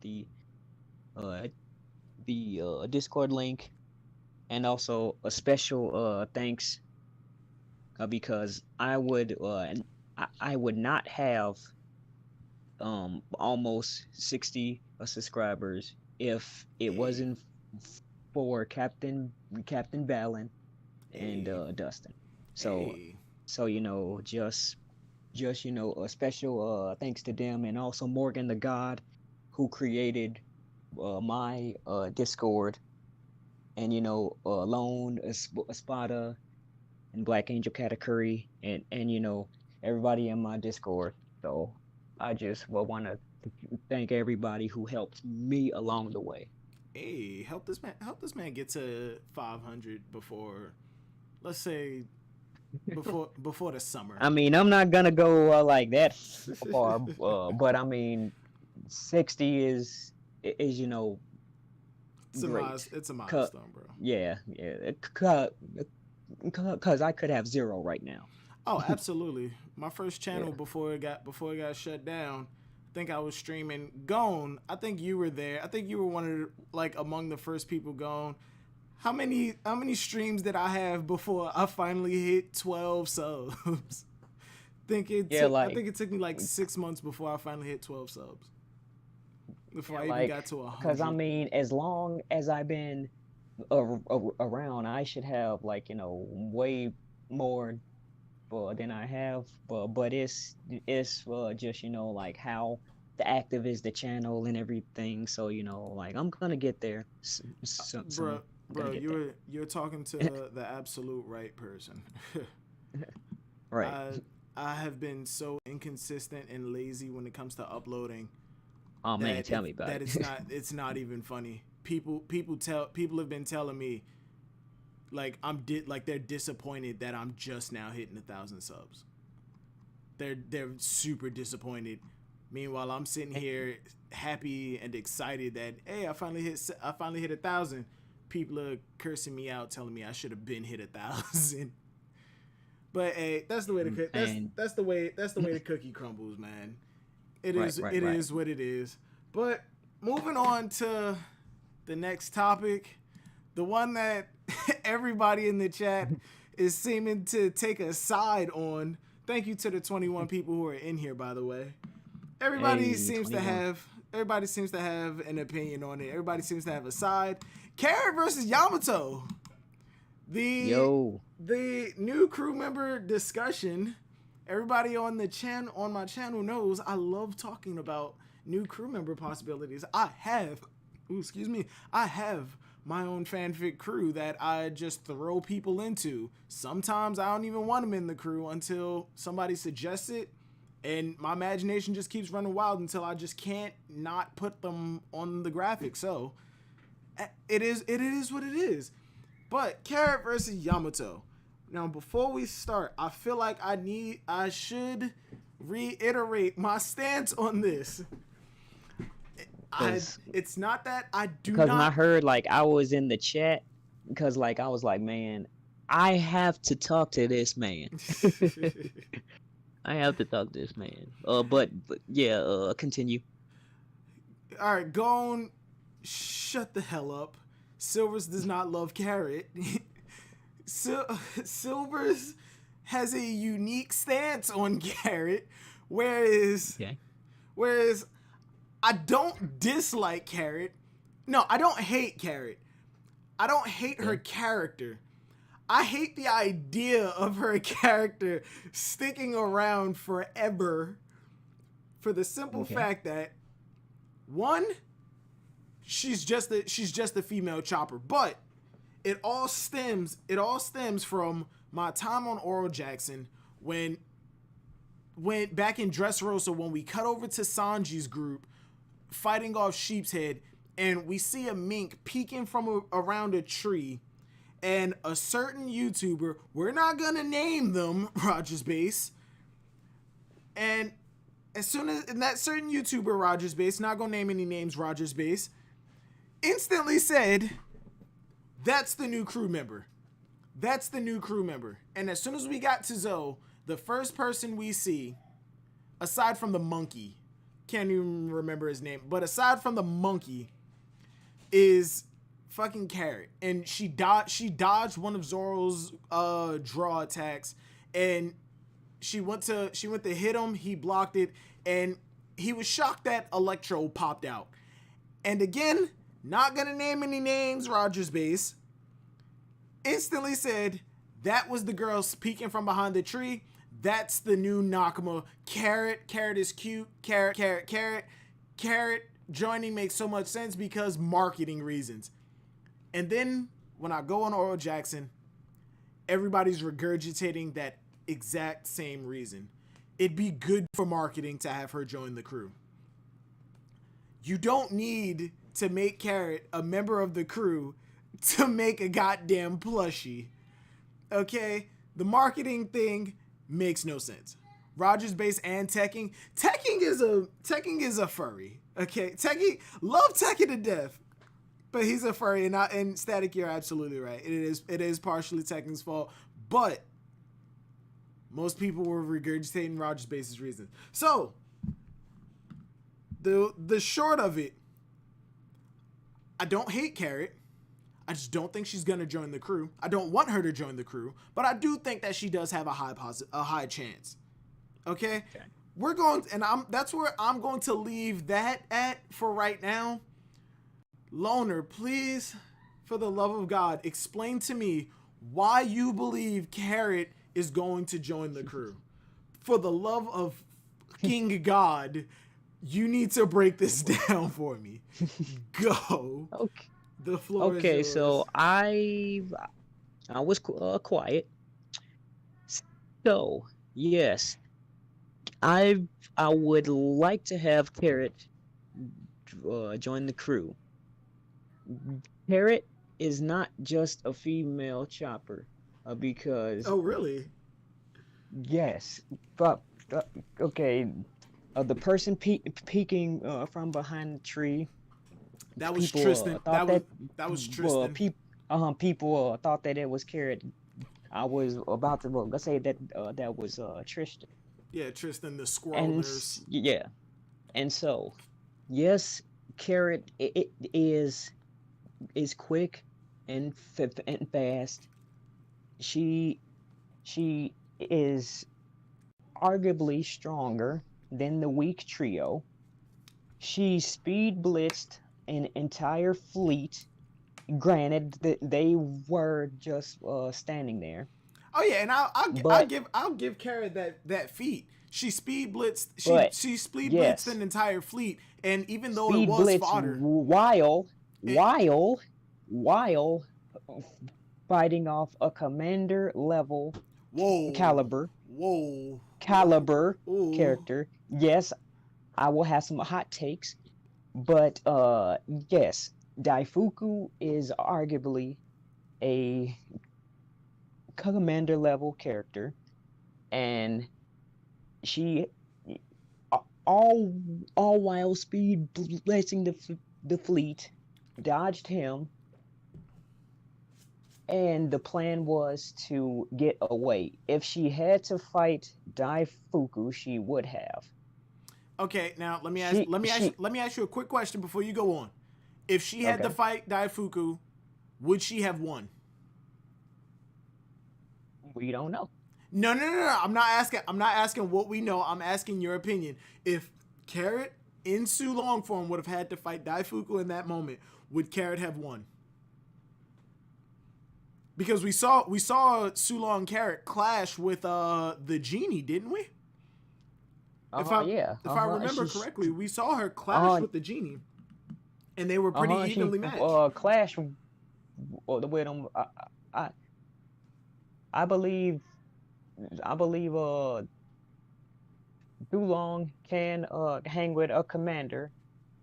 uh the Discord link, and also a special thanks because I would not have almost 60 subscribers if it hey, wasn't for Captain Valen and hey, Dustin. So hey, just a special thanks to them, and also Morgan the God who created my Discord, and Lone, Espada, and Black Angel Katakuri, and everybody in my Discord. So I just want to thank everybody who helped me along the way. hey, help this man get to 500 before, let's say, before the summer. I mean, I'm not gonna go like that far, but I mean, 60 is great. It's a Cut, milestone, bro. yeah, cause I could have zero right now. Oh, absolutely. My first channel Yeah, before it got shut down, I think I was streaming Gone. I think you were there. I think you were one of like among the first people gone. How many streams did I have before I finally hit 12 subs? yeah, I like think it took me like 6 months before I finally hit 12 subs. Before yeah, I even like got to a cause I hundred. mean, as long as I've been around, I should have like way more than I have, but it's just like how the active is the channel and everything. So like I'm gonna get there soon. Bro, I'm gonna get you're talking to there. the absolute right person. Right. I I have been so inconsistent and lazy when it comes to uploading Oh man, tell me about it. it's not even funny. People have been telling me like like they're disappointed that I'm just now hitting 1,000 subs. They're super disappointed. Meanwhile, I'm sitting here happy and excited that hey, I finally hit 1,000. People are cursing me out, telling me I should have been hit 1,000. But hey, that's the way And that's the way the cookie crumbles, man. It Right, is right, it right. is what it is. But moving on to the next topic, the one that everybody in the chat is seeming to take a side on. Thank you to the 21 people who are in here, by the way. Everybody Hey, seems to 21. have everybody seems to have an opinion on it. Everybody seems to have a side. Carrot versus Yamato. The Yo. the new crew member discussion. Everybody on my channel knows I love talking about new crew member possibilities. I have my own fanfic crew that I just throw people into. Sometimes I don't even want them in the crew until somebody suggests it, and my imagination just keeps running wild until I just can't not put them on the graphic. So it is what it is. But Carrot versus Yamato. Now, before we start, I feel like I should reiterate my stance on this. Because It's not that I do because when I not. heard like I was in the chat, because like I was like, man, I have to talk to this man. I have to talk to this man. But yeah, continue. All right, go on. Shut the hell up. Silvers does not love Carrot. Silvers has a unique stance on Carrot, whereas Okay. whereas I don't dislike Carrot. No, I don't hate Carrot. I don't hate her Okay. character. I hate the idea of her character sticking around forever for the simple Okay. fact that one, she's just a female chopper, but it all stems from my time on Oral Jackson when back in Dressrosa when we cut over to Sanji's group fighting off Sheep's Head, and we see a mink peeking from around a tree, and a certain YouTuber, we're not gonna name them, Rogers Base, and that certain YouTuber, Rogers Base, not gonna name any names, Rogers Base, instantly said, that's the new crew member. That's the new crew member. And as soon as we got to Zoe, the first person we see, aside from the monkey, can't even remember his name, but aside from the monkey, is fucking Carrot. And she dodged one of Zoro's draw attacks, and she went to hit him, he blocked it, and he was shocked that Electro popped out. And again, not gonna name any names, Rogers Base, instantly said that was the girl peeking from behind the tree. That's the new Nakama. Carrot is cute. Carrot joining makes so much sense because marketing reasons. And then when I go on Oral Jackson, everybody's regurgitating that exact same reason. It'd be good for marketing to have her join the crew. You don't need to make Carrot a member of the crew to make a goddamn plushie. Okay? The marketing thing makes no sense. Rogers Base and Tekking is a furry. Okay? Love Tekking to death. But he's a furry, and Static, you're absolutely right. It is partially Tekking's fault, but most people were regurgitating Rogers Base's reasons. So the short of it, I don't hate Carrot. I just don't think she's gonna join the crew. I don't want her to join the crew, but I do think that she does have a high chance. Okay? That's where I'm going to leave that at for right now. Loner, please, for the love of God, explain to me why you believe Carrot is going to join the crew. For the love of fucking God, you need to break this down for me. Go. Okay. The floor is Okay. yours. So I was quiet. So yes, I would like to have Carrot join the crew. Carrot is not just a female chopper, because Oh, really? yes, but okay, the person peeking from behind the tree, That was people Tristan. thought that That was Tristan. people thought that it was Carrot. I was about to say that that was Tristan. Yeah, Tristan, the squirrel And nurse. yeah, And so, yes, Carrot it is quick and and fast. She she is arguably stronger than the weak trio. She speed blitzed an entire fleet. Granted that they were just standing there, Oh yeah, and but I'll give Kara that feat. She speed blitzed but she speed blitzed yes, an entire fleet, and even though it speed was blitz fodder, it, while fighting off a commander level whoa, caliber whoa, caliber ooh. character. Yes, I will have some hot takes, but yes, Daifuku is arguably a commander level character, and she all all while speed blitzing the fleet, dodged him, and the plan was to get away. If she had to fight Daifuku, she would have. Okay, now She let me ask you a quick question before you go on. If she had to okay. fight Daifuku, would she have won? We don't know. No, no, no, no. I'm not asking. I'm not asking what we know. I'm asking your opinion. If Carrot in Su long form would have had to fight Daifuku in that moment, would Carrot have won? Because we saw Sulong Carrot clash with the genie, didn't we? If I Yeah. if I remember correctly, we saw her clash Uh with the genie, and they were pretty she evenly matched. clashed with them. I I believe I believe Dulong can hang with a commander.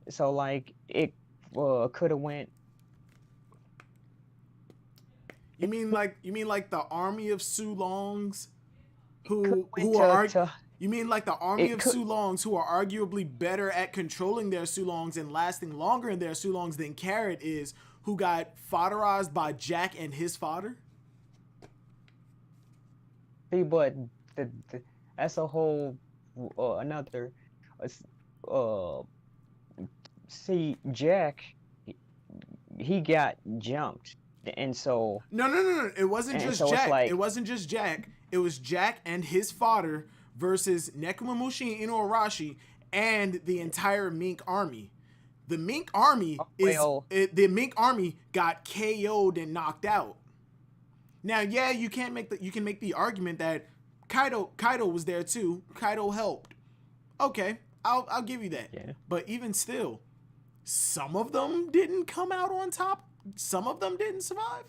So like it could have went You mean like the army of Sulongs it could went who are to you mean like the army it of could Sulongs who are arguably better at controlling their Sulongs and lasting longer in their Sulongs than Carrot is, who got fodderized by Jack and his fodder? be, but the that's a whole another uh, uh see Jack he, he got jumped and so No, no, no, no. It wasn't and just so it's Jack. It like wasn't just Jack. It was Jack and his fodder versus Nekomamushi and Inuarashi and the entire Mink army. The Mink army well the Mink army got KO'd and knocked out. Now, yeah, you can make the argument that Kaido was there too. Kaido helped. Okay, I'll give you that. yeah. But even still, some of them didn't come out on top. Some of them didn't survive.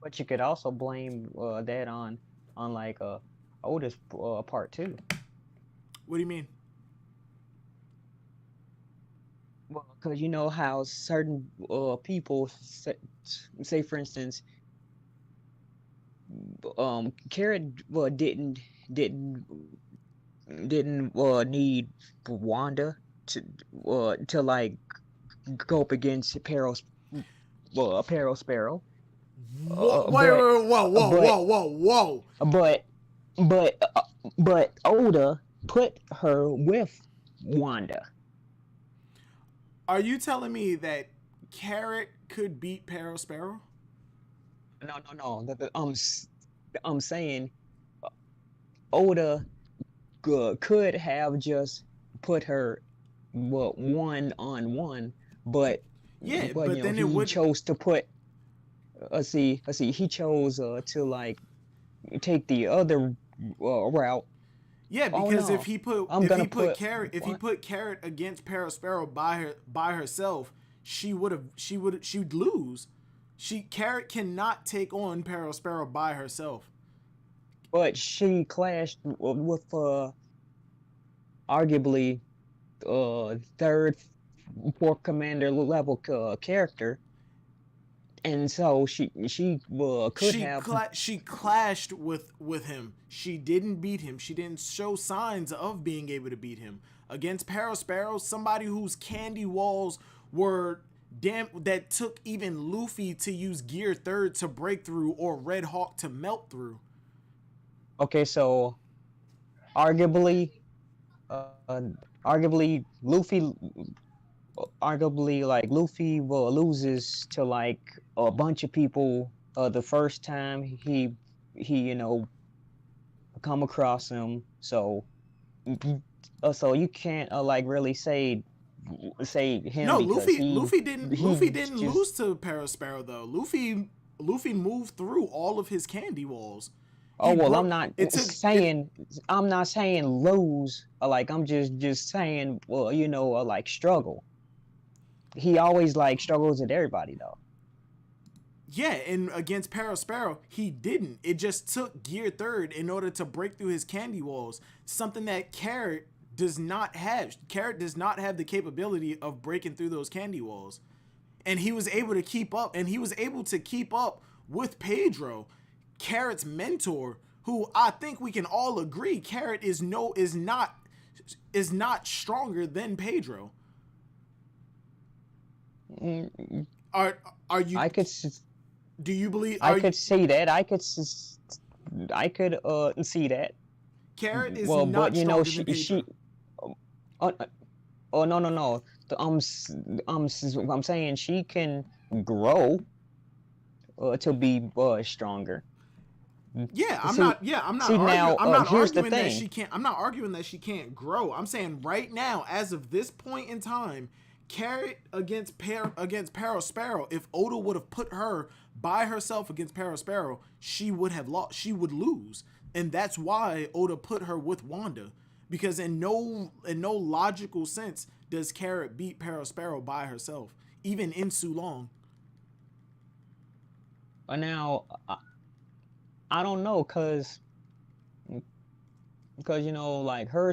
But you could also blame that on like Otis part too. What do you mean? Well, because you know how certain people say for instance, Carrot didn't didn't need Wanda to like go up against Peril Sparrow. Whoa, wait, But wait, whoa, whoa, but whoa, whoa, whoa. but but but Oda put her with Wanda. Are you telling me that Carrot could beat Peril Sparrow? No. I'm saying Oda could have just put her one on one, but Yeah, but but then it he would. chose to put let's see he chose to like take the other route. Yeah, Oh because no, I'm gonna put If he one. put Carrot against Peril Sparrow by herself, she'd lose. Carrot cannot take on Peril Sparrow by herself. But she clashed with arguably third, fourth commander level character, and so she could have. She clashed with him. She didn't beat him. She didn't show signs of being able to beat him against Peril Sparrow, somebody whose candy walls were damn that took even Luffy to use Gear Third to break through or Red Hawk to melt through. Okay, so arguably arguably Luffy, like Luffy loses to like a bunch of people the first time he come across him. So you can't like really say him No, because Luffy he didn't lose just. to Parasparrow though. Luffy moved through all of his candy walls. Oh He well, broke it took it I'm not saying lose. Like I'm just saying, well, like struggle. He always like struggles with everybody though. Yeah, and against Parasparrow, he didn't. It just took Gear Third in order to break through his candy walls. Something that Carrot does not have. Carrot does not have the capability of breaking through those candy walls. And he was able to keep up, and he was able to keep up with Pedro, Carrot's mentor, who I think we can all agree Carrot is not stronger than Pedro. Mm, Are are you I could do you believe I are you, could see that. I could see that. Carrot is Well, but not stronger than Pedro? oh, oh no no no. I'm saying she can grow to be stronger. Yeah, See see now I'm not here's the arguing that thing. she can't I'm not arguing that she can't grow. I'm saying right now, as of this point in time, Carrot against Parasparrow, if Oda would have put her by herself against Parasparrow, she would have lost. She would lose. And that's why Oda put her with Wanda. Because in no logical sense does Carrot beat Parasparrow by herself, even in Sulong. Now I don't know cause like her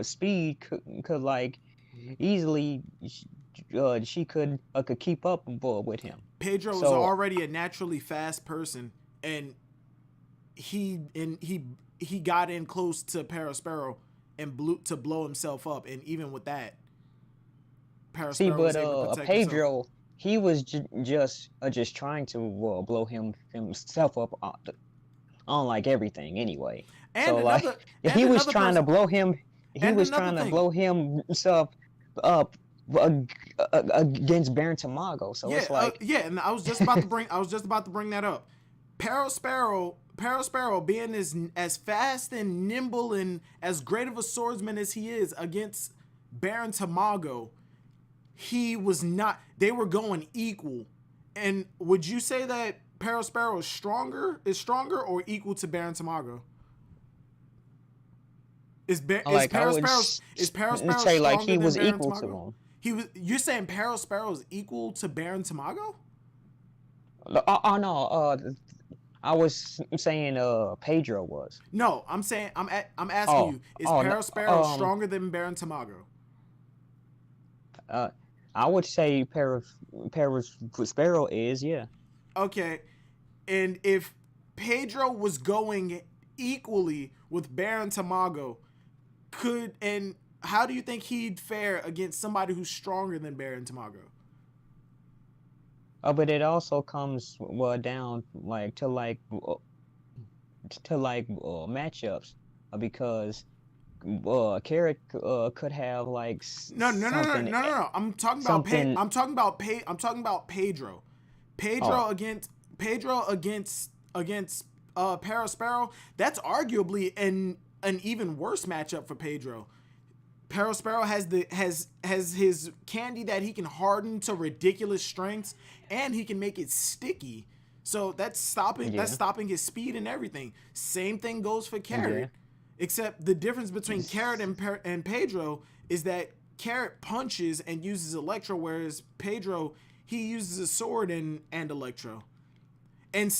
speed could like easily she could keep up with him. Pedro is So already a naturally fast person, and he got in close to Parasparrow and blew to blow himself up, and even with that, see, Parasparrow was but able to protect himself. Pedro, he was just trying to blow himself up on like everything anyway. And So like another and he was another trying to person blow him. He and was another trying to thing. blow himself up against Baron Tamago. So it's like, Yeah, and I was just about to bring that up. Parasparrow being as fast and nimble and as great of a swordsman as he is against Baron Tamago, he was not. They were going equal. And would you say that Parasparrow is stronger or equal to Baron Tamago? I would Is Parasparrow say like stronger he than was Baron equal to Tamago? him. You're saying Parasparrow is equal to Baron Tamago? Oh no, I was saying Pedro was. No, I'm asking Oh you, is oh no, Parasparrow stronger than Baron Tamago? uh I would say Paris Sparrow is, yeah. Okay. And if Pedro was going equally with Baron Tamago, could and how do you think he'd fare against somebody who's stronger than Baron Tamago? But it also comes down like to like matchups because Carrot could have like No. something. I'm talking about Pedro. Oh Pedro against Parasparrow. That's arguably an even worse matchup for Pedro. Parasparrow has his candy that he can harden to ridiculous strengths, and he can make it sticky. So yeah stopping his speed and everything. Same thing goes for yeah. Carrot, except the difference between Carrot and Pedro is that Carrot punches and uses Electro, whereas Pedro, he uses a sword and Electro. And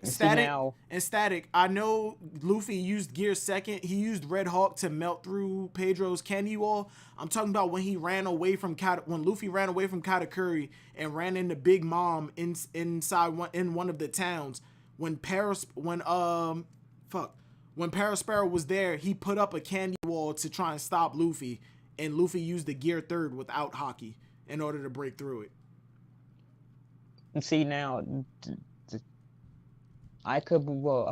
See now. static. I know Luffy used Gear second. He used Red Hawk to melt through Pedro's candy wall. I'm talking about when he ran away from when Luffy ran away from Katakuri and ran into Big Mom in one of the towns. When Parasparrow was there, he put up a candy wall to try and stop Luffy, and Luffy used the Gear third without Haki in order to break through it. See now. I could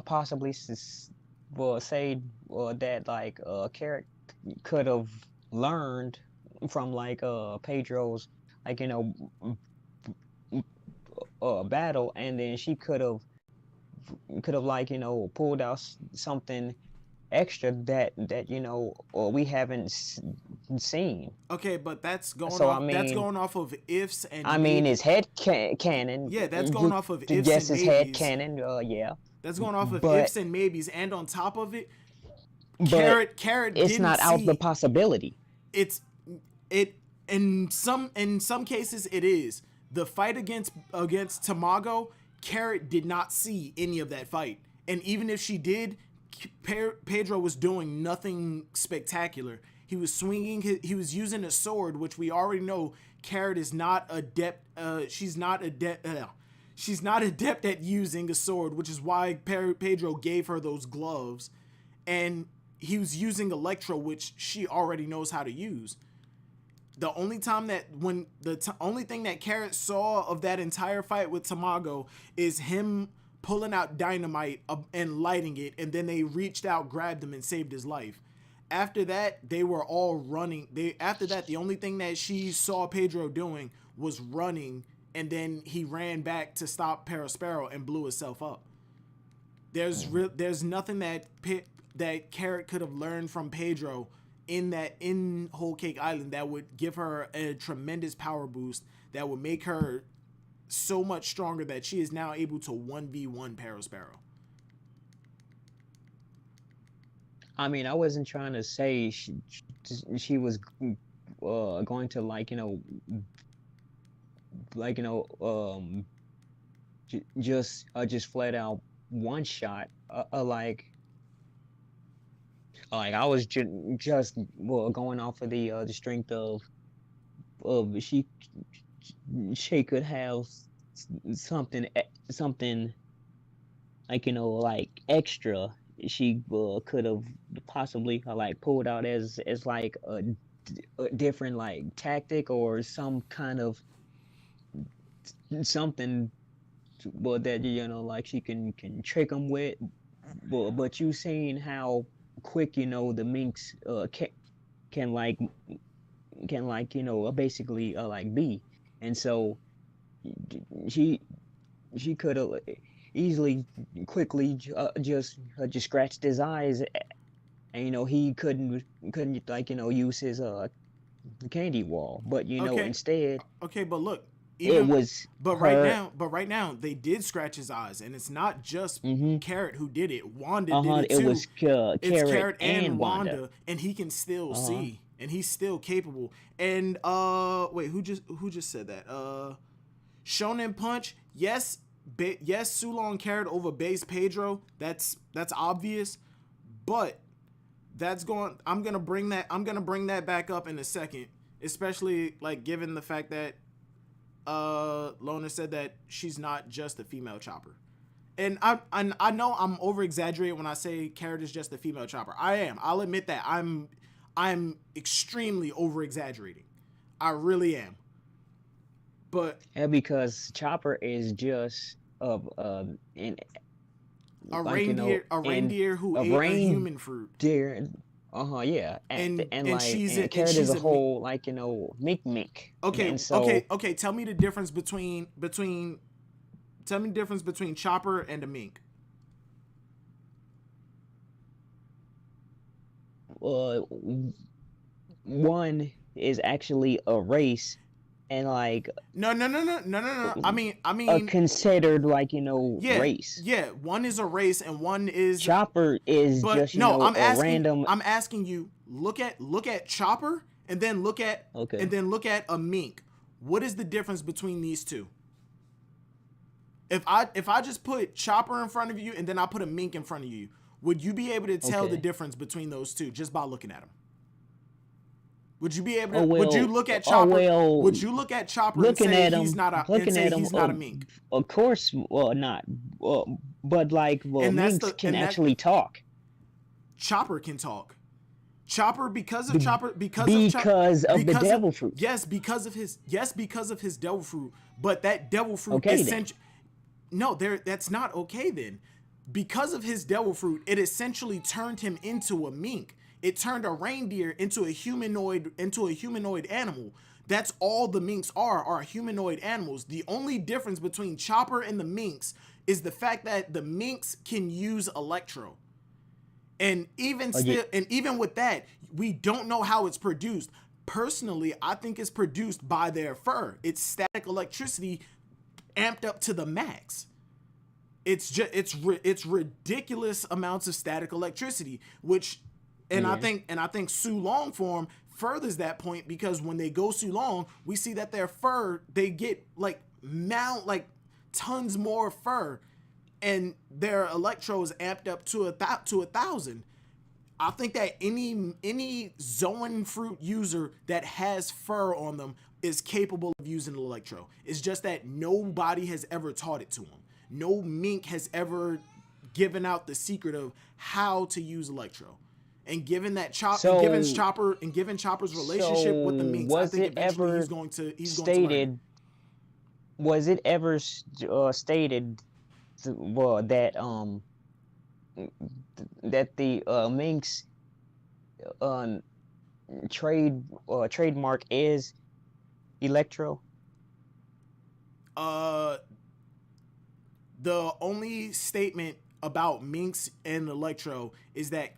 possibly say that like Carrot could have learned from Pedro's battle, and then she could have pulled out something extra that we haven't seen. Okay, but that's going So off. That's going off of ifs and I mean, maybe. it's head canon. Yeah, that's going off of ifs Yes, and it's head maybes. canon. Yeah, That's going off of but ifs and maybes, and on top of it, but Carrot it's didn't not out the see. possibility. It's it in some cases it is the fight against Tamago. Carrot did not see any of that fight, and even if she did, Pedro was doing nothing spectacular. He was swinging. He was using a sword, which we already know. Carrot is not adept. She's not adept. She's not adept at using a sword, which is why Pedro gave her those gloves, and he was using Electro, which she already knows how to use. The only time that only thing that Carrot saw of that entire fight with Tamago is him pulling out dynamite and lighting it, and then they reached out, grabbed him, and saved his life. After that, they were all running. After that, the only thing that she saw Pedro doing was running, and then he ran back to stop Perospero and blew himself up. There's nothing that Carrot could have learned from Pedro in Whole Cake Island that would give her a tremendous power boost that would make her so much stronger that she is now able to 1v1 Perospero. I mean, I wasn't trying to say she was going to just flat out one shot I was just going off of the strength of she could have something extra she could have possibly pulled out as a different tactic or some kind of something that she can trick them with, but you seen how quick the minks can basically be, and so she could have easily quickly just scratched his eyes, and he couldn't use his candy wall, but Okay. instead Okay, but look, it was right now they did scratch his eyes, and it's not just Carrot who did it. Wanda did it it too. was It's Carrot and Wanda, and he can still see, and he's still capable. And wait, who just said that? Shonen Punch, yes, yes, Sula and Carrot over base Pedro. That's obvious, but I'm gonna bring that back up in a second, especially given the fact that Loner said that she's not just a female chopper. And I know I'm over exaggerating when I say Carrot is just a female chopper. I am. I'll admit that I'm extremely over exaggerating. I really am. But because Chopper is just a reindeer who ate a human fruit. Yeah. And Carrot is a whole mink. Okay, and so, okay. Tell me the difference between Chopper and a mink. One is actually a race, and no. I mean considered race. Yeah, one is a race and one is Chopper is just random. I'm asking you, look at Chopper and then look at a mink. What is the difference between these two? If I just put Chopper in front of you and then I put a mink in front of you, would you be able to tell the difference between those two just by looking at them? Would you be able to? Would you look at Chopper? Would you look at Chopper and say he's not a mink? Of course, not. But minks can actually talk. Chopper can talk. Chopper because of the devil fruit. Yes, because of his devil fruit. But that devil fruit essentially. No, that's not okay then. Because of his devil fruit, it essentially turned him into a mink. It turned a reindeer into a humanoid animal. That's all the minks are humanoid animals. The only difference between Chopper and the minks is the fact that the minks can use electro. And even yeah. still, and even with that, we don't know how it's produced. Personally, I think it's produced by their fur. It's static electricity amped up to the max. It's just it's ridiculous amounts of static electricity, which and Yeah. I think Sulong form furthers that point, because when they go Sulong, we see that their fur, they get like tons more fur, and their electros amped up to a 1,000. I think that any Zoan fruit user that has fur on them is capable of using electro. It's just that nobody has ever taught it to them. No mink has ever given out the secret of how to use electro. And given that given Chopper's relationship with the minks, I Was think it eventually ever he's going to stated? Was it ever stated well that the minks uh, trademark is electro? The only statement about minks and electro is that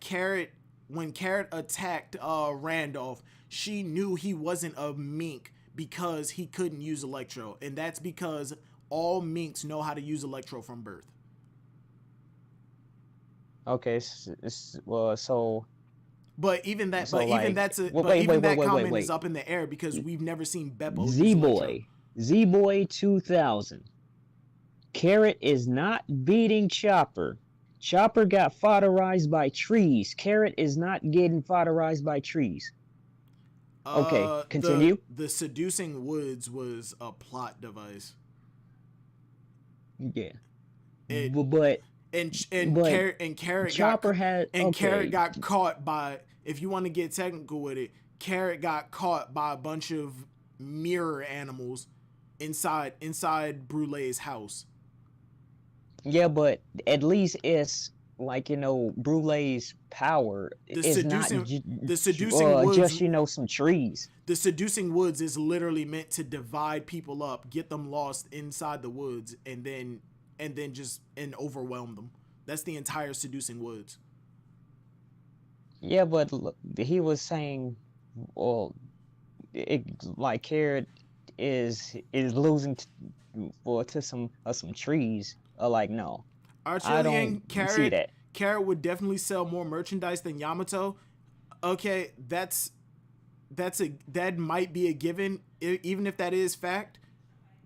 when Carrot attacked Randolph, she knew he wasn't a mink because he couldn't use electro, and that's because all minks know how to use electro from birth. Okay, well, so But even that, so like, that comment is wait. up in the air because we've never seen Beppo use electro. Z-Boy 2000. Carrot is not beating Chopper. Chopper got fodderized by trees. Carrot is not getting fodderized by trees. Okay, continue. The seducing woods was a plot device. Yeah, It but Carrot Chopper had Carrot got caught by, if you want to get technical with it, Carrot got caught by a bunch of mirror animals inside Brulee's house. Yeah, but at least it's like, Brulee's power is not the seducing woods, just some trees. The seducing woods is literally meant to divide people up, get them lost inside the woods, and then overwhelm them. That's the entire seducing woods. Yeah, but he was saying, well, like Carrot is losing to some trees. Like, no, I don't see that. Carrot would definitely sell more merchandise than Yamato. Okay, that might be a given, even if that is fact.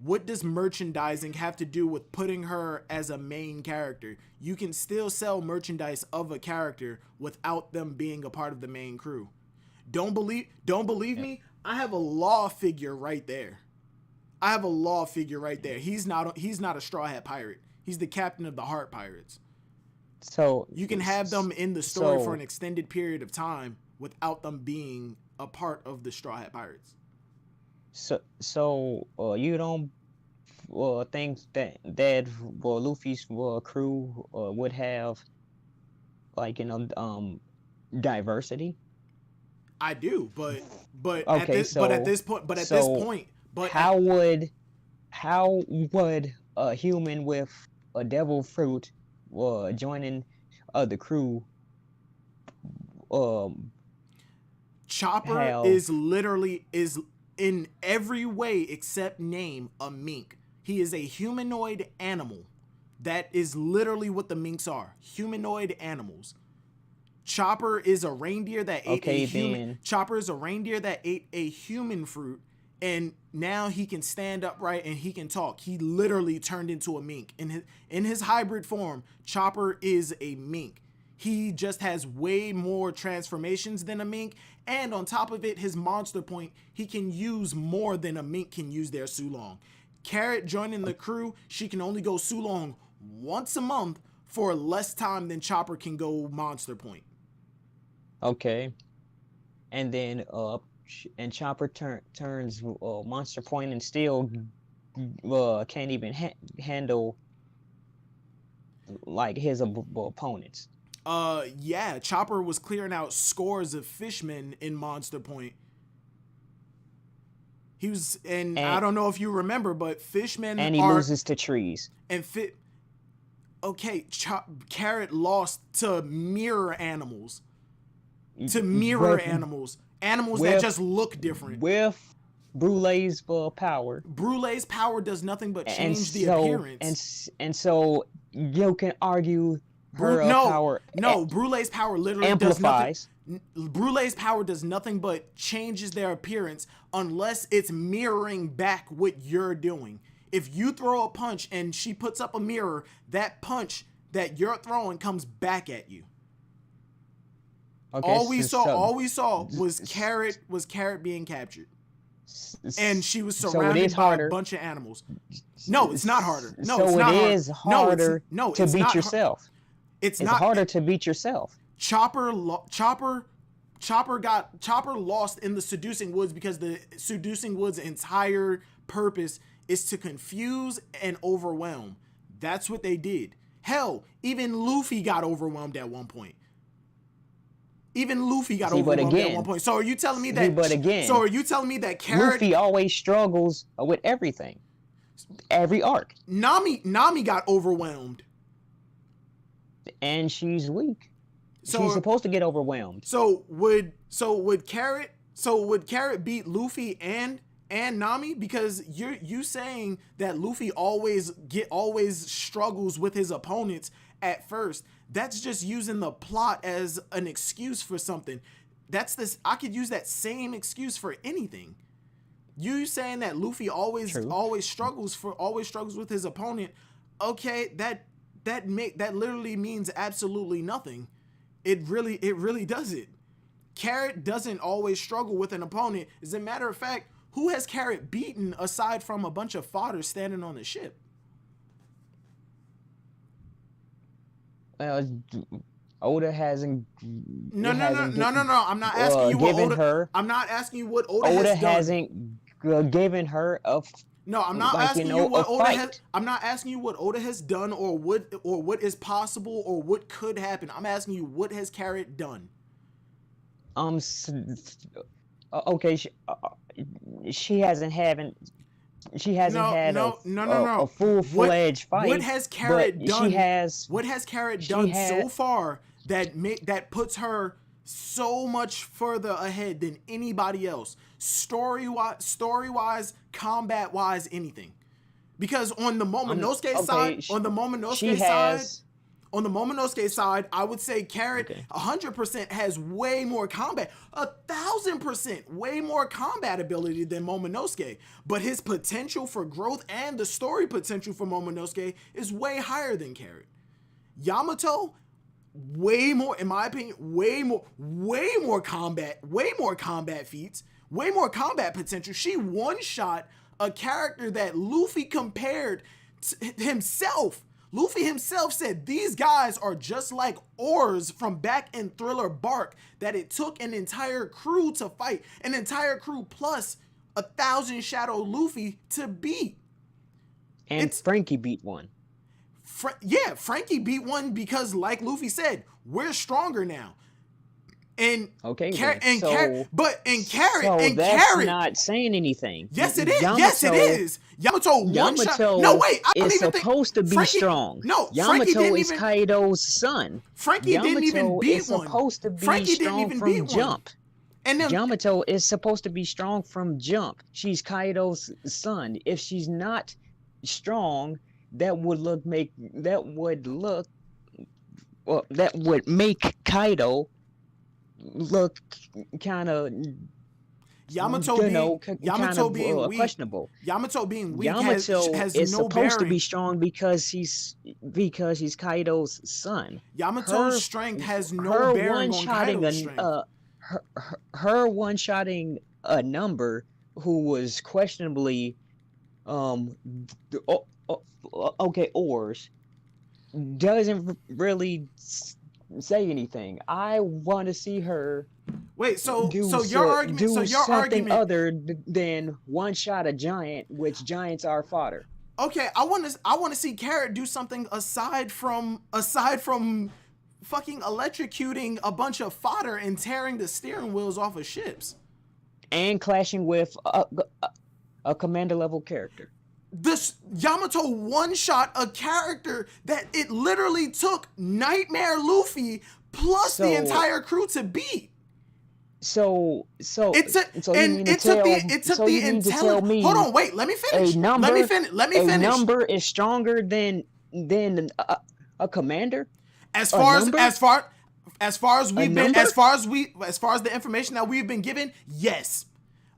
What does merchandising have to do with putting her as a main character? You can still sell merchandise of a character without them being a part of the main crew. Don't believe me? I have a law figure right there. He's not a Straw Hat Pirate. He's the captain of the Heart Pirates. So you can have them in the story for an extended period of time without them being a part of the Straw Hat Pirates. So you don't think that Luffy's crew would have, like, diversity? I do, but okay, at this point, how would a human with a devil fruit joining the crew? Chopper is in every way except name a mink. He is a humanoid animal. That is literally what the minks are. Humanoid animals. Chopper is a reindeer that ate a human. Chopper is a reindeer that ate a human fruit, and now he can stand upright and he can talk. He literally turned into a mink. In his hybrid form, Chopper is a mink. He just has way more transformations than a mink, and on top of it, his monster point, he can use more than a mink can use their Sulong. Carrot joining the crew, she can only go Sulong once a month for less time than Chopper can go monster point. Okay. And then and Chopper turns monster point and still can't even handle like his opponents. Yeah, Chopper was clearing out scores of fishmen in Monster Point. He was, and I don't know if you remember, but fishmen and he loses to trees. And okay, Carrot lost to mirror animals. Animals that just look different. With Brulee's power. Brulee's power does nothing but change the appearance. And so you can argue her power. No, Brulee's power literally amplifies. Does nothing. Brulee's power does nothing but changes their appearance unless it's mirroring back what you're doing. If you throw a punch and she puts up a mirror, that punch that you're throwing comes back at you. Okay, all we saw was Carrot being captured. And she was surrounded by a bunch of animals. No, it's not harder. No, so it's not it is harder to beat yourself. It's harder to beat yourself. Chopper lost in the Seducing Woods because the Seducing Woods' entire purpose is to confuse and overwhelm. That's what they did. Hell, even Luffy got overwhelmed at one point. Overwhelmed at one point. So are you telling me that? So are you telling me that Carrot? Luffy always struggles with everything, every arc. Nami got overwhelmed, and she's weak. So she's supposed to get overwhelmed. So would Carrot beat Luffy and Nami? Because you saying that Luffy always struggles with his opponents at first. That's just using the plot as an excuse for something. I could use that same excuse for anything. You saying that Luffy always struggles with his opponent. Okay, that literally means absolutely nothing. It really doesn't. Carrot doesn't always struggle with an opponent. As a matter of fact, who has Carrot beaten aside from a bunch of fodder standing on the ship? Oda hasn't. No. I'm not asking you what Oda. I'm not asking you what Oda has done. Hasn't given her a. No, I'm not asking you what Oda has. I'm not asking you what Oda has done or what is possible or what could happen. I'm asking you what has Carrot done. Okay. She hasn't had a full-fledged fight. What has Carrot done? What has Carrot done so far that puts her so much further ahead than anybody else? Story-wise, combat-wise, anything. Because on the Momonosuke side, I would say Carrot 100% has way more combat, 1,000% way more combat ability than Momonosuke. But his potential for growth and the story potential for Momonosuke is way higher than Carrot. Yamato, way more, in my opinion, way more combat feats, way more combat potential. She one-shot a character that Luffy compared to himself. Luffy himself said these guys are just like oars from back in Thriller Bark that it took an entire crew to fight, an entire crew plus 1,000 Shadow Luffy to beat. And Frankie beat one. Frankie beat one because, like Luffy said, we're stronger now. And Carrot, that's not saying anything. Yes, it is. Yes, it is. Yamato No, wait. I don't even supposed to be strong. No, Yamato is Kaido's son. Frankie didn't even beat one. Supposed to be strong from jump. And then, Yamato is supposed to be strong from jump. She's Kaido's son. If she's not strong, that would make Kaido look kind of Yamato being weak, questionable. Yamato being weak Yamato has is no supposed to bearing. be strong because he's Kaido's son. Yamato's strength has no bearing on Kaido's strength. Her one-shotting a number who was questionably oars doesn't really say anything. I want to see her. Wait, so your argument other than one shot a giant, which giants are fodder. Okay, I want to see Carrot do something aside from fucking electrocuting a bunch of fodder and tearing the steering wheels off of ships. And clashing with a commander level character. This Yamato one-shot a character that it literally took Nightmare Luffy plus the entire crew to beat. So it took the intelligence. Hold on, wait. Let me finish. Let me finish. A number is stronger than a commander. As far as the information that we've been given, yes,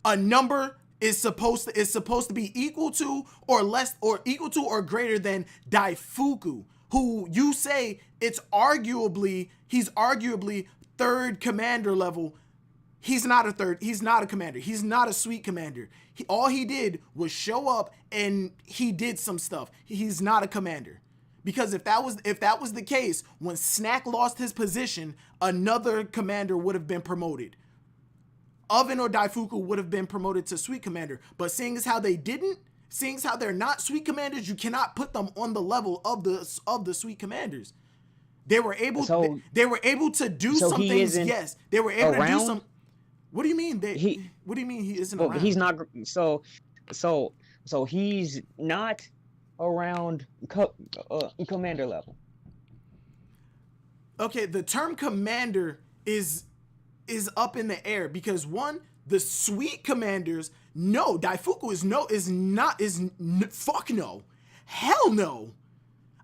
a number is supposed to be equal to or less or equal to or greater than Daifuku, who you say he's arguably third commander level. He's not a commander. He's not a sweet commander. All he did was show up and he did some stuff. He's not a commander. Because if that was the case, when Snack lost his position, another commander would have been promoted. Oven or Daifuku would have been promoted to sweet commander. But seeing as how they didn't, seeing as how they're not sweet commanders, you cannot put them on the level of the sweet commanders. They were able to do some things. Yes, they were able to do some. What do you mean? What do you mean he isn't around? He's not. So he's not around commander level. Okay, the term commander is up in the air because one, the sweet commanders, no, Daifuku fuck no. Hell no.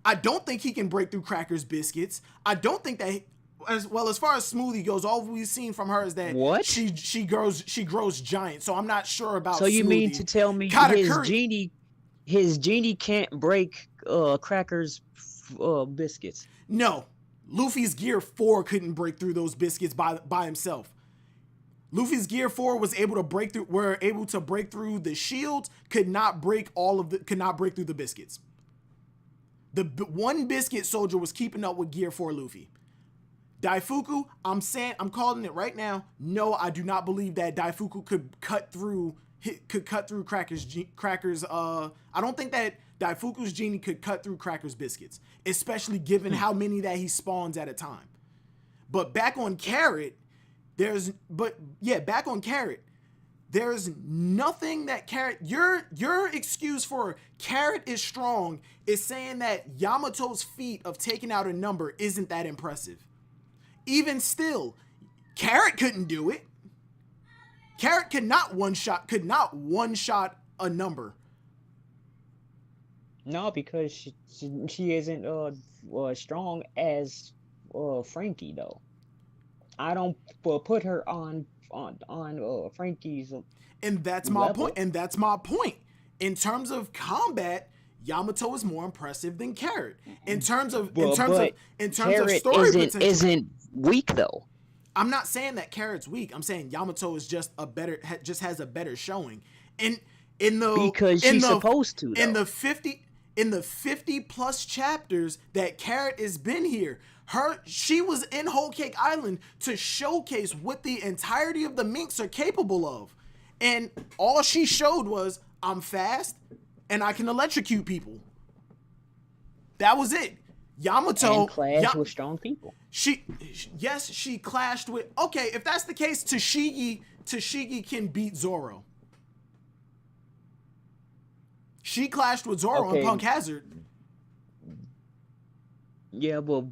I don't think he can break through Cracker's biscuits. I don't think that as far as Smoothie goes, all we've seen from her is that she grows giant. So I'm not sure about So you Smoothie. Mean to tell me his genie can't break Cracker's biscuits? No. Luffy's Gear 4 couldn't break through those biscuits by himself. Luffy's Gear 4 was able to break through the shields, could not break through the biscuits. The one biscuit soldier was keeping up with Gear 4 Luffy. Daifuku, I'm calling it right now. No, I do not believe that Daifuku could cut through Cracker's. I don't think that Daifuku's genie could cut through Cracker's biscuits, especially given how many that he spawns at a time. But back on Carrot, there's nothing that Carrot. Your excuse for Carrot is strong is saying that Yamato's feat of taking out a number isn't that impressive. Even still, Carrot couldn't do it. Carrot could not one shot a number. No, because she isn't strong as Frankie though. I don't put her on Frankie's. And that's my point. In terms of combat, Yamato is more impressive than Carrot. In terms of story potential, isn't weak though. I'm not saying that Carrot's weak. I'm saying Yamato is just has a better showing. Because she's supposed to. In the 50 plus chapters that Carrot has been here, she was in Whole Cake Island to showcase what the entirety of the minks are capable of. And all she showed was, I'm fast and I can electrocute people. That was it. Yamato clashed with strong people. She clashed with. Okay, if that's the case, Tashigi can beat Zoro. She clashed with Zoro on Punk Hazard. Yeah, but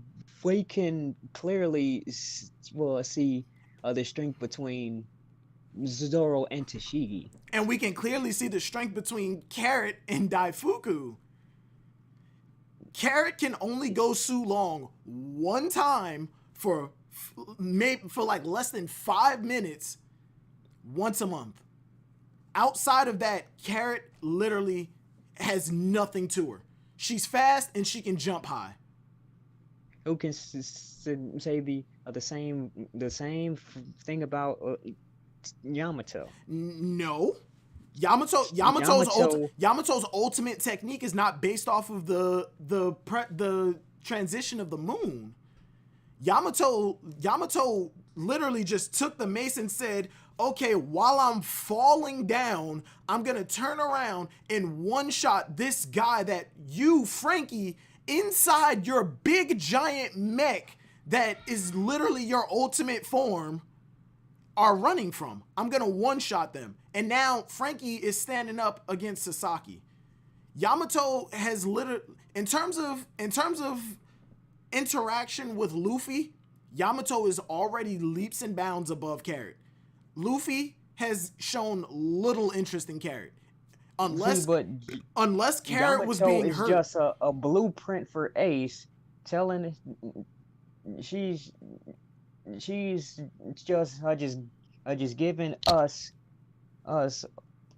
we can clearly see the strength between Zoro and Tashigi. And we can clearly see the strength between Carrot and Daifuku. Carrot can only go Sulong one time for like less than 5 minutes once a month. Outside of that, Carrot literally has nothing to her. She's fast and she can jump high. Who can say the same thing about Yamato? No. Yamato's ultimate technique is not based off of the transition of the moon. Yamato literally just took the mace and said, okay, while I'm falling down, I'm gonna turn around and one shot this guy that you, Frankie, inside your big giant mech that is literally your ultimate form are running from. I'm gonna one-shot them. And now Frankie is standing up against Sasaki. Yamato has literally, in terms of interaction with Luffy, Yamato is already leaps and bounds above Carrot. Luffy has shown little interest in Carrot. Unless Carrot was being hurt. Yamato is just a blueprint for Ace, telling she's just giving us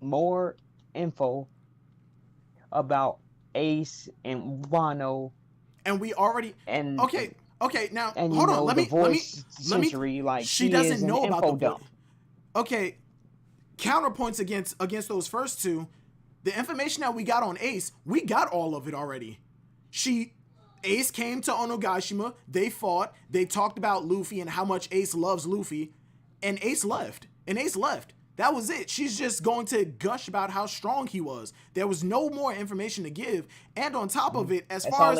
more info about Ace and Wano. And we already okay. Now and hold on. Let me. Like she doesn't know about the dump. Okay. Counterpoints against those first two. The information that we got on Ace, we got all of it already. Ace came to Onogashima. They fought. They talked about Luffy and how much Ace loves Luffy, and Ace left. That was it. She's just going to gush about how strong he was. There was no more information to give. And on top of it, as far as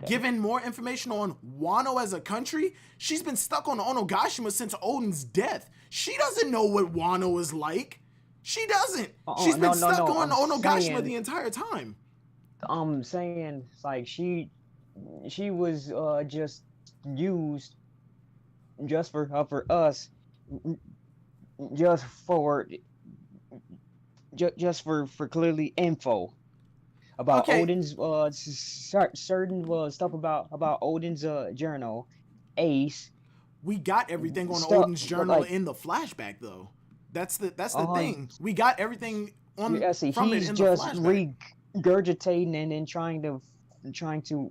giving more information on Wano as a country, she's been stuck on Onogashima since Oden's death. She doesn't know what Wano is like. She doesn't. She's been stuck on Onogashima the entire time. I'm saying, like, she was just used just for us, just for clearly info about Oden's certain stuff about Oden's journal, Ace. We got everything on Oden's journal in the flashback, though. That's the thing. We got everything on from it in the flashback. Regurgitating and then trying to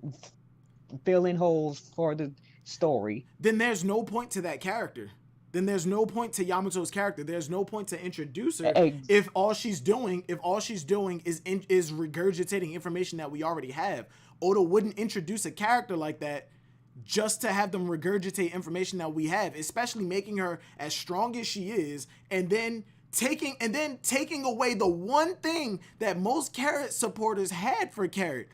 fill in holes for the story. Then there's no point to that character. Then there's no point to Yamato's character. There's no point to introduce her if all she's doing is regurgitating information that we already have. Oda wouldn't introduce a character like that just to have them regurgitate information that we have, especially making her as strong as she is, and then taking away the one thing that most Carrot supporters had for Carrot.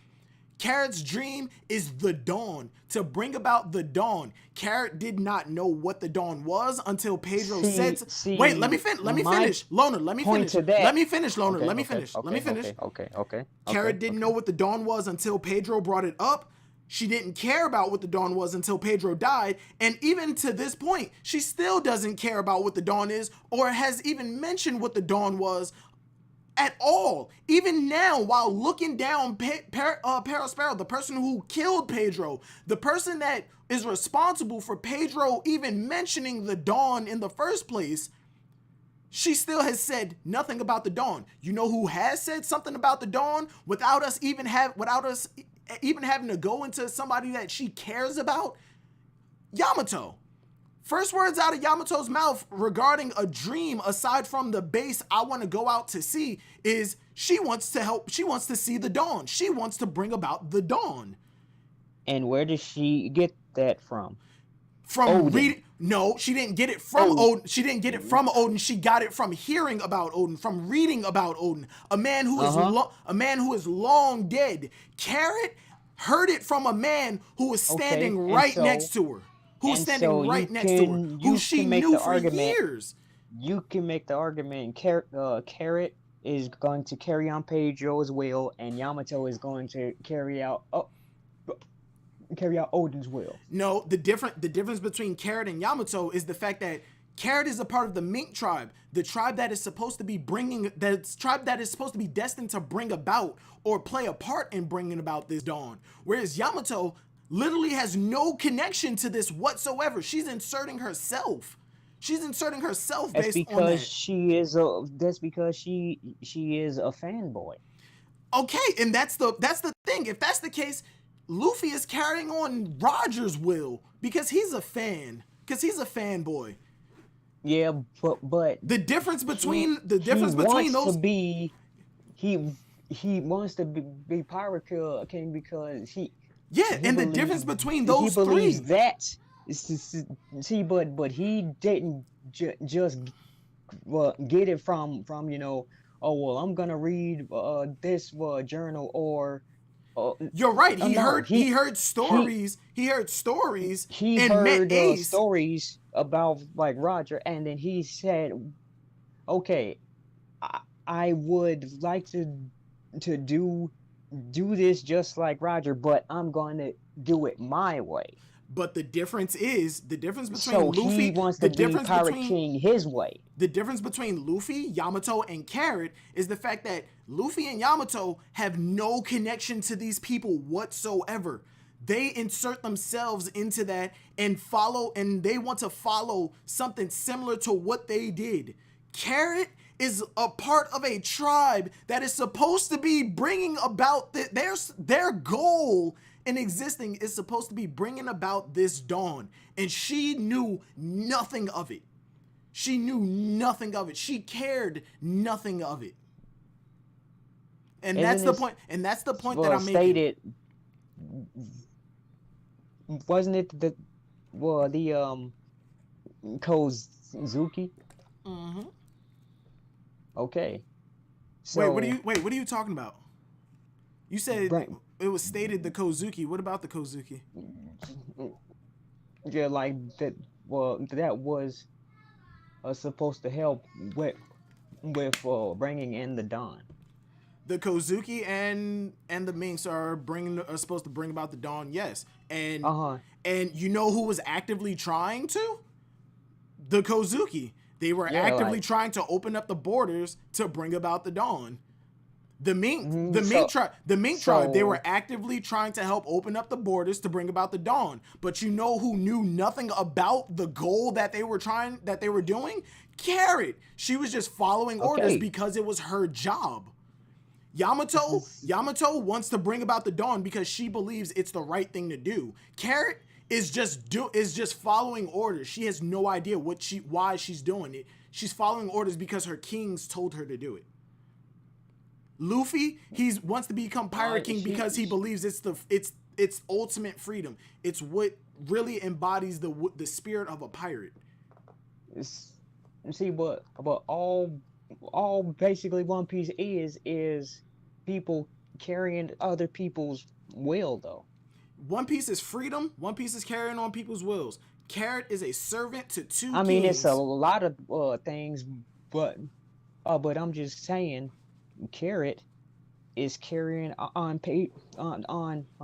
Carrot's dream is the dawn, to bring about the dawn. Carrot did not know what the dawn was until Pedro said. Wait, let me finish. Loner, let me finish. Let me finish, Loner. Let me finish. Okay. Carrot didn't know what the dawn was until Pedro brought it up. She didn't care about what the dawn was until Pedro died. And even to this point, she still doesn't care about what the dawn is or has even mentioned what the dawn was at all. Even now, while looking down Perospero, the person who killed Pedro, the person that is responsible for Pedro even mentioning the dawn in the first place, she still has said nothing about the dawn. You know who has said something about the dawn without us even having to go into somebody that she cares about? Yamato. First words out of Yamato's mouth regarding a dream, aside from the base I want to go out to see, is she wants to help. She wants to see the dawn. She wants to bring about the dawn. And where does she get that from? From reading. No, she didn't get it from Oden. She didn't get it from Oden. She got it from hearing about Oden, from reading about Oden. A man who is long dead. Carrot heard it from a man who was standing next to her. Who's standing right next to her? Who she knew for years. You can make the argument. Carrot is going to carry on Pedro's will, and Yamato is going to carry out Oden's will. No, the difference between Carrot and Yamato is the fact that Carrot is a part of the Mink tribe, the tribe that is supposed to be destined to bring about or play a part in bringing about this dawn. Whereas Yamato literally has no connection to this whatsoever. She's inserting herself. Based on that. That's because she is a fanboy. Okay, and that's the thing. If that's the case, Luffy is carrying on Roger's will because he's a fan. Because he's a fanboy. Yeah, but the difference between those he wants to be Pirate King because he. Yeah, and the difference between those three. That see, but he didn't just get it from I'm gonna read this journal or You're right. He no, heard he stories. He heard stories he and met heard Ace. stories about like Roger, and then he said, "Okay, I would like to do this just like Roger, but I'm going to do it my way." But the difference is the difference So between he Luffy, wants to be Pirate King his way. the difference between Luffy, Yamato, and Carrot is the fact that Luffy and Yamato have no connection to these people whatsoever. They insert themselves into that and follow, and they want to follow something similar to what they did. Carrot is a part of a tribe that is supposed to be bringing about their goal in existing is supposed to be bringing about this dawn, and she knew nothing of it. She knew nothing of it. She cared nothing of it. And that's the point. And that's the point that I'm making. Stated, wasn't it the Kozuki? Mm-hmm. Okay. So So what are you talking about? You said right, it was stated the Kozuki. What about the Kozuki? yeah, like that. Well, that was supposed to help with bringing in the dawn. The Kozuki and the Minks are supposed to bring about the dawn. Yes, and and you know who was actively trying to? The Kozuki. They were actively trying to open up the borders to bring about the dawn. The Mink tribe, they were actively trying to help open up the borders to bring about the dawn. But you know who knew nothing about the goal that they were doing? Carrot. She was just following orders because it was her job. Yamato wants to bring about the dawn because she believes it's the right thing to do. Carrot is just following orders. She has no idea why she's doing it. She's following orders because her kings told her to do it. Luffy, he wants to become Pirate King because he believes it's ultimate freedom. It's what really embodies the spirit of a pirate. See, but all basically One Piece is people carrying other people's will, though. One Piece is freedom. One Piece is carrying on people's wills. Carrot is a servant to two I mean, kings. it's a lot of things, but I'm just saying, Carrot is carrying on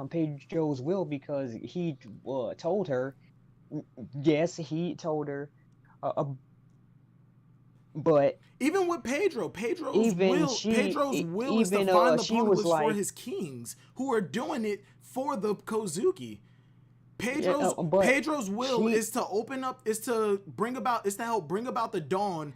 Pedro's will because he told her. Yes, he told her, but even with Pedro's will is to find the populace for his kings who are doing it for the Kozuki. Pedro's will is to help bring about the dawn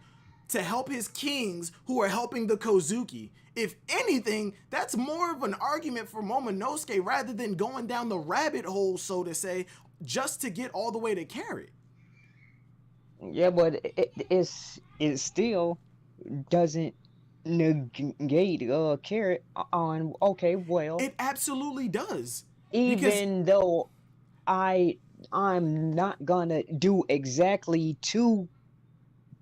to help his kings who are helping the Kozuki. If anything, that's more of an argument for Momonosuke rather than going down the rabbit hole, so to say, just to get all the way to Carrot. Yeah, but it still doesn't negate Carrot on well. It absolutely does. Even though I'm not gonna do exactly to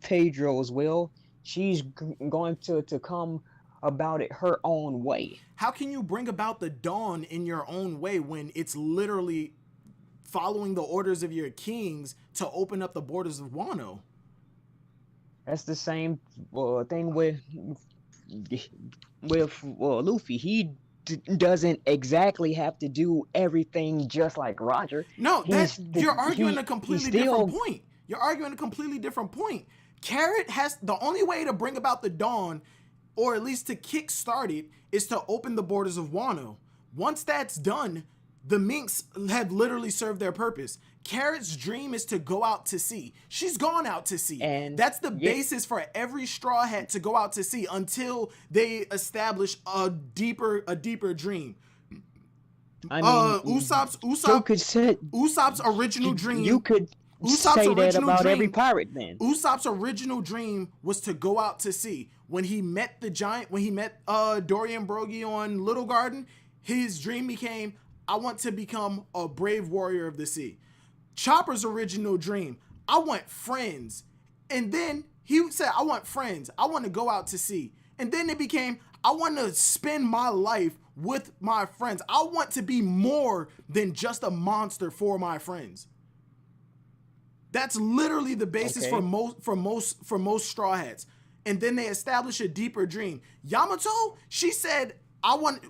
Pedro's will, she's going to come about it her own way. How can you bring about the dawn in your own way when it's literally following the orders of your kings to open up the borders of Wano? That's the same thing with Luffy. He doesn't exactly have to do everything just like Roger. No, you're arguing a completely different point. You're arguing a completely different point. Carrot has the only way to bring about the dawn, or at least to kickstart it, is to open the borders of Wano. Once that's done, the Minks have literally served their purpose. Carrot's dream is to go out to sea. She's gone out to sea. And that's the basis for every Straw Hat to go out to sea until they establish a deeper dream. I mean, Usopp's original dream. You could say that about every pirate then. Usopp's original dream was to go out to sea. When he met Dorian Broggie on Little Garden, his dream became, I want to become a brave warrior of the sea. Chopper's original dream, I want friends. And then he said, I want friends. I want to go out to sea. And then it became, I want to spend my life with my friends. I want to be more than just a monster for my friends. That's literally the basis for most Straw Hats. And then they establish a deeper dream. Yamato, she said,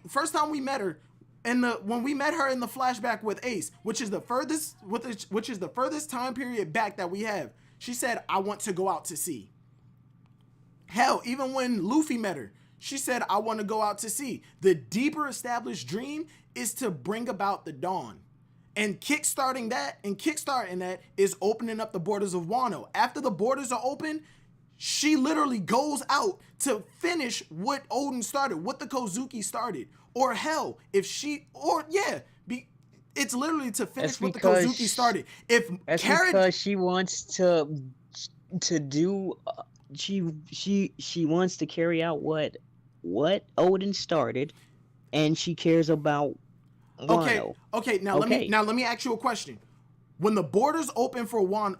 first time we met her, when we met her in the flashback with Ace, which is the furthest time period back that we have, she said, I want to go out to sea. Hell, even when Luffy met her, she said, I want to go out to sea. The deeper established dream is to bring about the dawn. And kickstarting that is opening up the borders of Wano. After the borders are open, she literally goes out to finish what Oden started, what the Kozuki started. Or hell, it's literally to finish what the Kozuki started. Because she wants to do, she wants to carry out what Oden started, and she cares about Wano. Okay. Now let me ask you a question. When the borders open for Wano,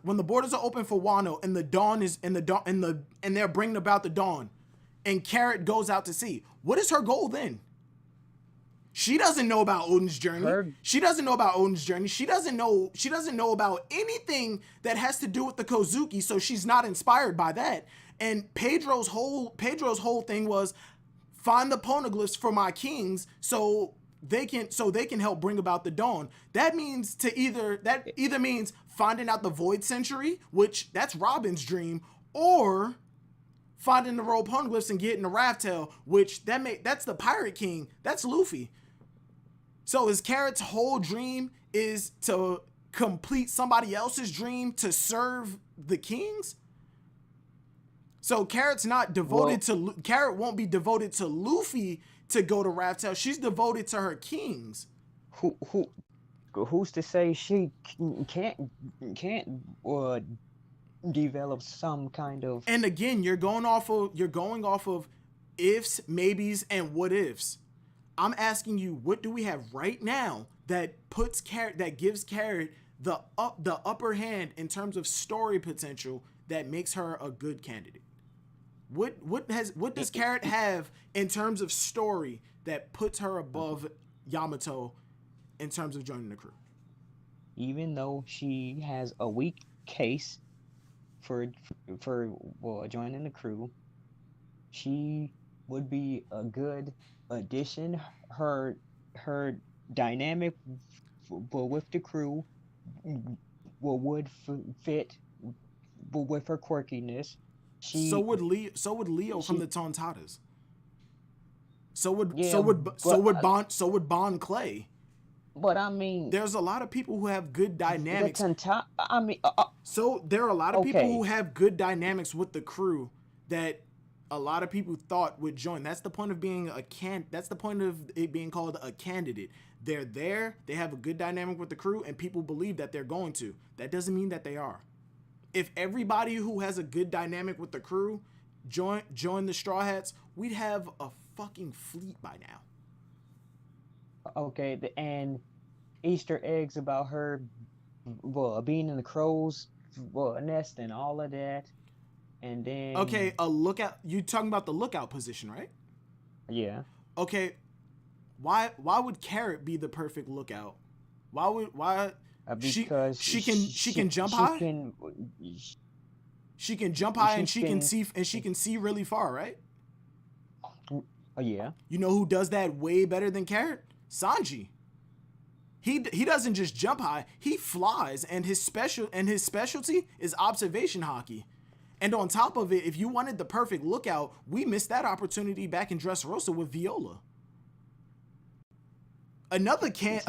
and the dawn is and they're bringing about the dawn, and Carrot goes out to sea, what is her goal then? She doesn't know about Oden's journey. She doesn't know about anything that has to do with the Kozuki, so she's not inspired by that. And Pedro's whole thing was find the poneglyphs for my kings so they can help bring about the dawn. That means either means finding out the Void Century, which that's Robin's dream, or finding the royal poneglyphs and getting the Raftail, which that's the Pirate King. That's Luffy. So his Carrot's whole dream is to complete somebody else's dream to serve the kings. So Carrot's not devoted to Carrot won't be devoted to Luffy to go to Raftail. She's devoted to her kings. Who's to say she can't develop some kind of? And again, you're going off of ifs, maybes, and what ifs. I'm asking you, what do we have right now that gives Carrot the upper hand in terms of story potential that makes her a good candidate? What does Carrot have in terms of story that puts her above Yamato in terms of joining the crew? Even though she has a weak case for joining the crew, she would be a good addition. Her dynamic with the crew would fit with her quirkiness. So would Leo from the Tontatas. So would Bon Clay. But I mean, there's a lot of people who have good dynamics. So there are a lot of people who have good dynamics with the crew that a lot of people thought would join. That's the point of being that's the point of it being called a candidate. They're there, they have a good dynamic with the crew, and people believe that they're going to. That doesn't mean that they are. If everybody who has a good dynamic with the crew join the Straw Hats, we'd have a fucking fleet by now. Okay, and Easter eggs about her being in the crow's nest and all of that. And then a lookout. You talking about the lookout position, right? Yeah. Okay. Why would Carrot be the perfect lookout? Because she can jump high. She can jump high and she can see really far, right? Yeah. You know who does that way better than Carrot? Sanji. He doesn't just jump high, he flies, and his specialty is observation hockey. And on top of it, if you wanted the perfect lookout, we missed that opportunity back in Dressrosa with Viola. Another candidate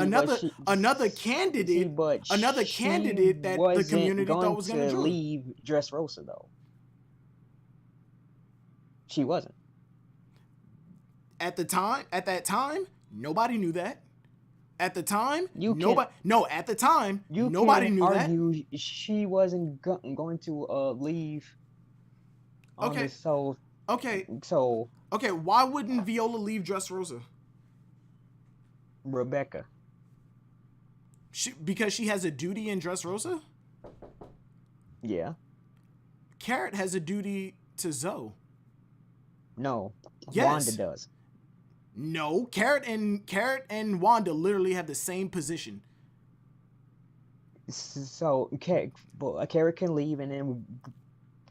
that the community thought was going to leave Dressrosa though. She wasn't. At that time, nobody knew that. At the time, nobody knew that. She wasn't going to leave. Okay. So why wouldn't Viola leave Dressrosa? Rebecca. Because she has a duty in Dressrosa? Yeah. Carrot has a duty to Zoe. No. Yes. Wanda does. No, Carrot and Wanda literally have the same position. So a character can leave, and then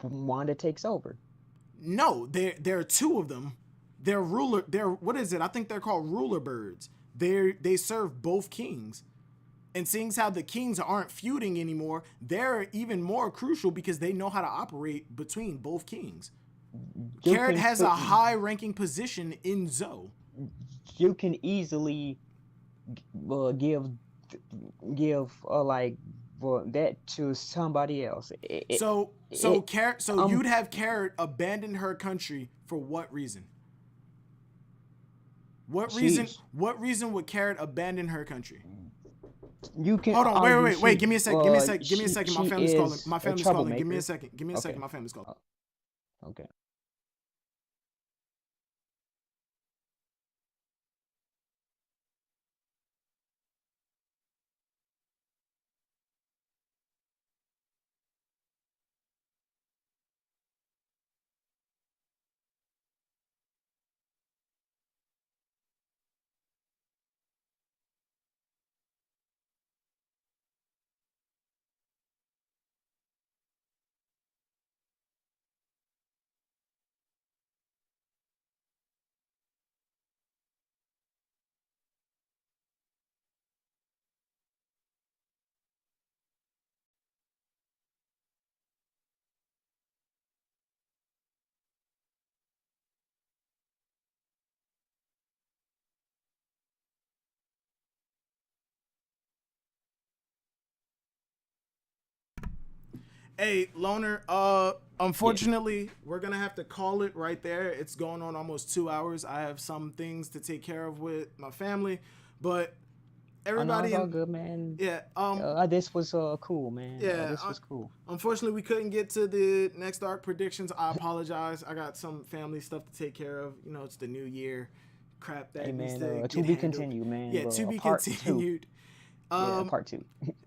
Wanda takes over. No, there are two of them. They're what is it? I think they're called ruler birds. They serve both kings. And seeing how the kings aren't feuding anymore, they're even more crucial because they know how to operate between both kings. Carrot has a high ranking position in Zoe. You can easily give like that to somebody else. So you'd have Carrot abandon her country for what reason? What reason would Carrot abandon her country? You can hold on, wait. Give me a second. Give me a second. My family's calling. My family's calling. Give me a second. Okay. My family's calling. Okay. Hey, Loner, unfortunately, we're going to have to call it right there. It's going on almost 2 hours. I have some things to take care of with my family, but everybody... it's all good, man. Yeah. This was cool, man. Yeah. This was cool. Unfortunately, we couldn't get to the next arc predictions. I apologize. I got some family stuff to take care of. You know, it's the new year. Crap that needs to be continued, man. Yeah, to be continued. Part 2.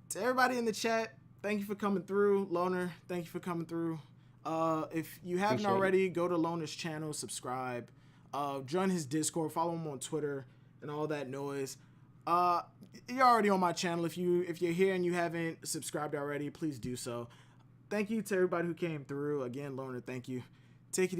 To everybody in the chat, thank you for coming through. Loner, thank you for coming through. If you haven't already, go to Loner's channel, subscribe, join his Discord, follow him on Twitter, and all that noise. You're already on my channel. If you're here and you haven't subscribed already, please do so. Thank you to everybody who came through. Again, Loner, thank you. Take it easy.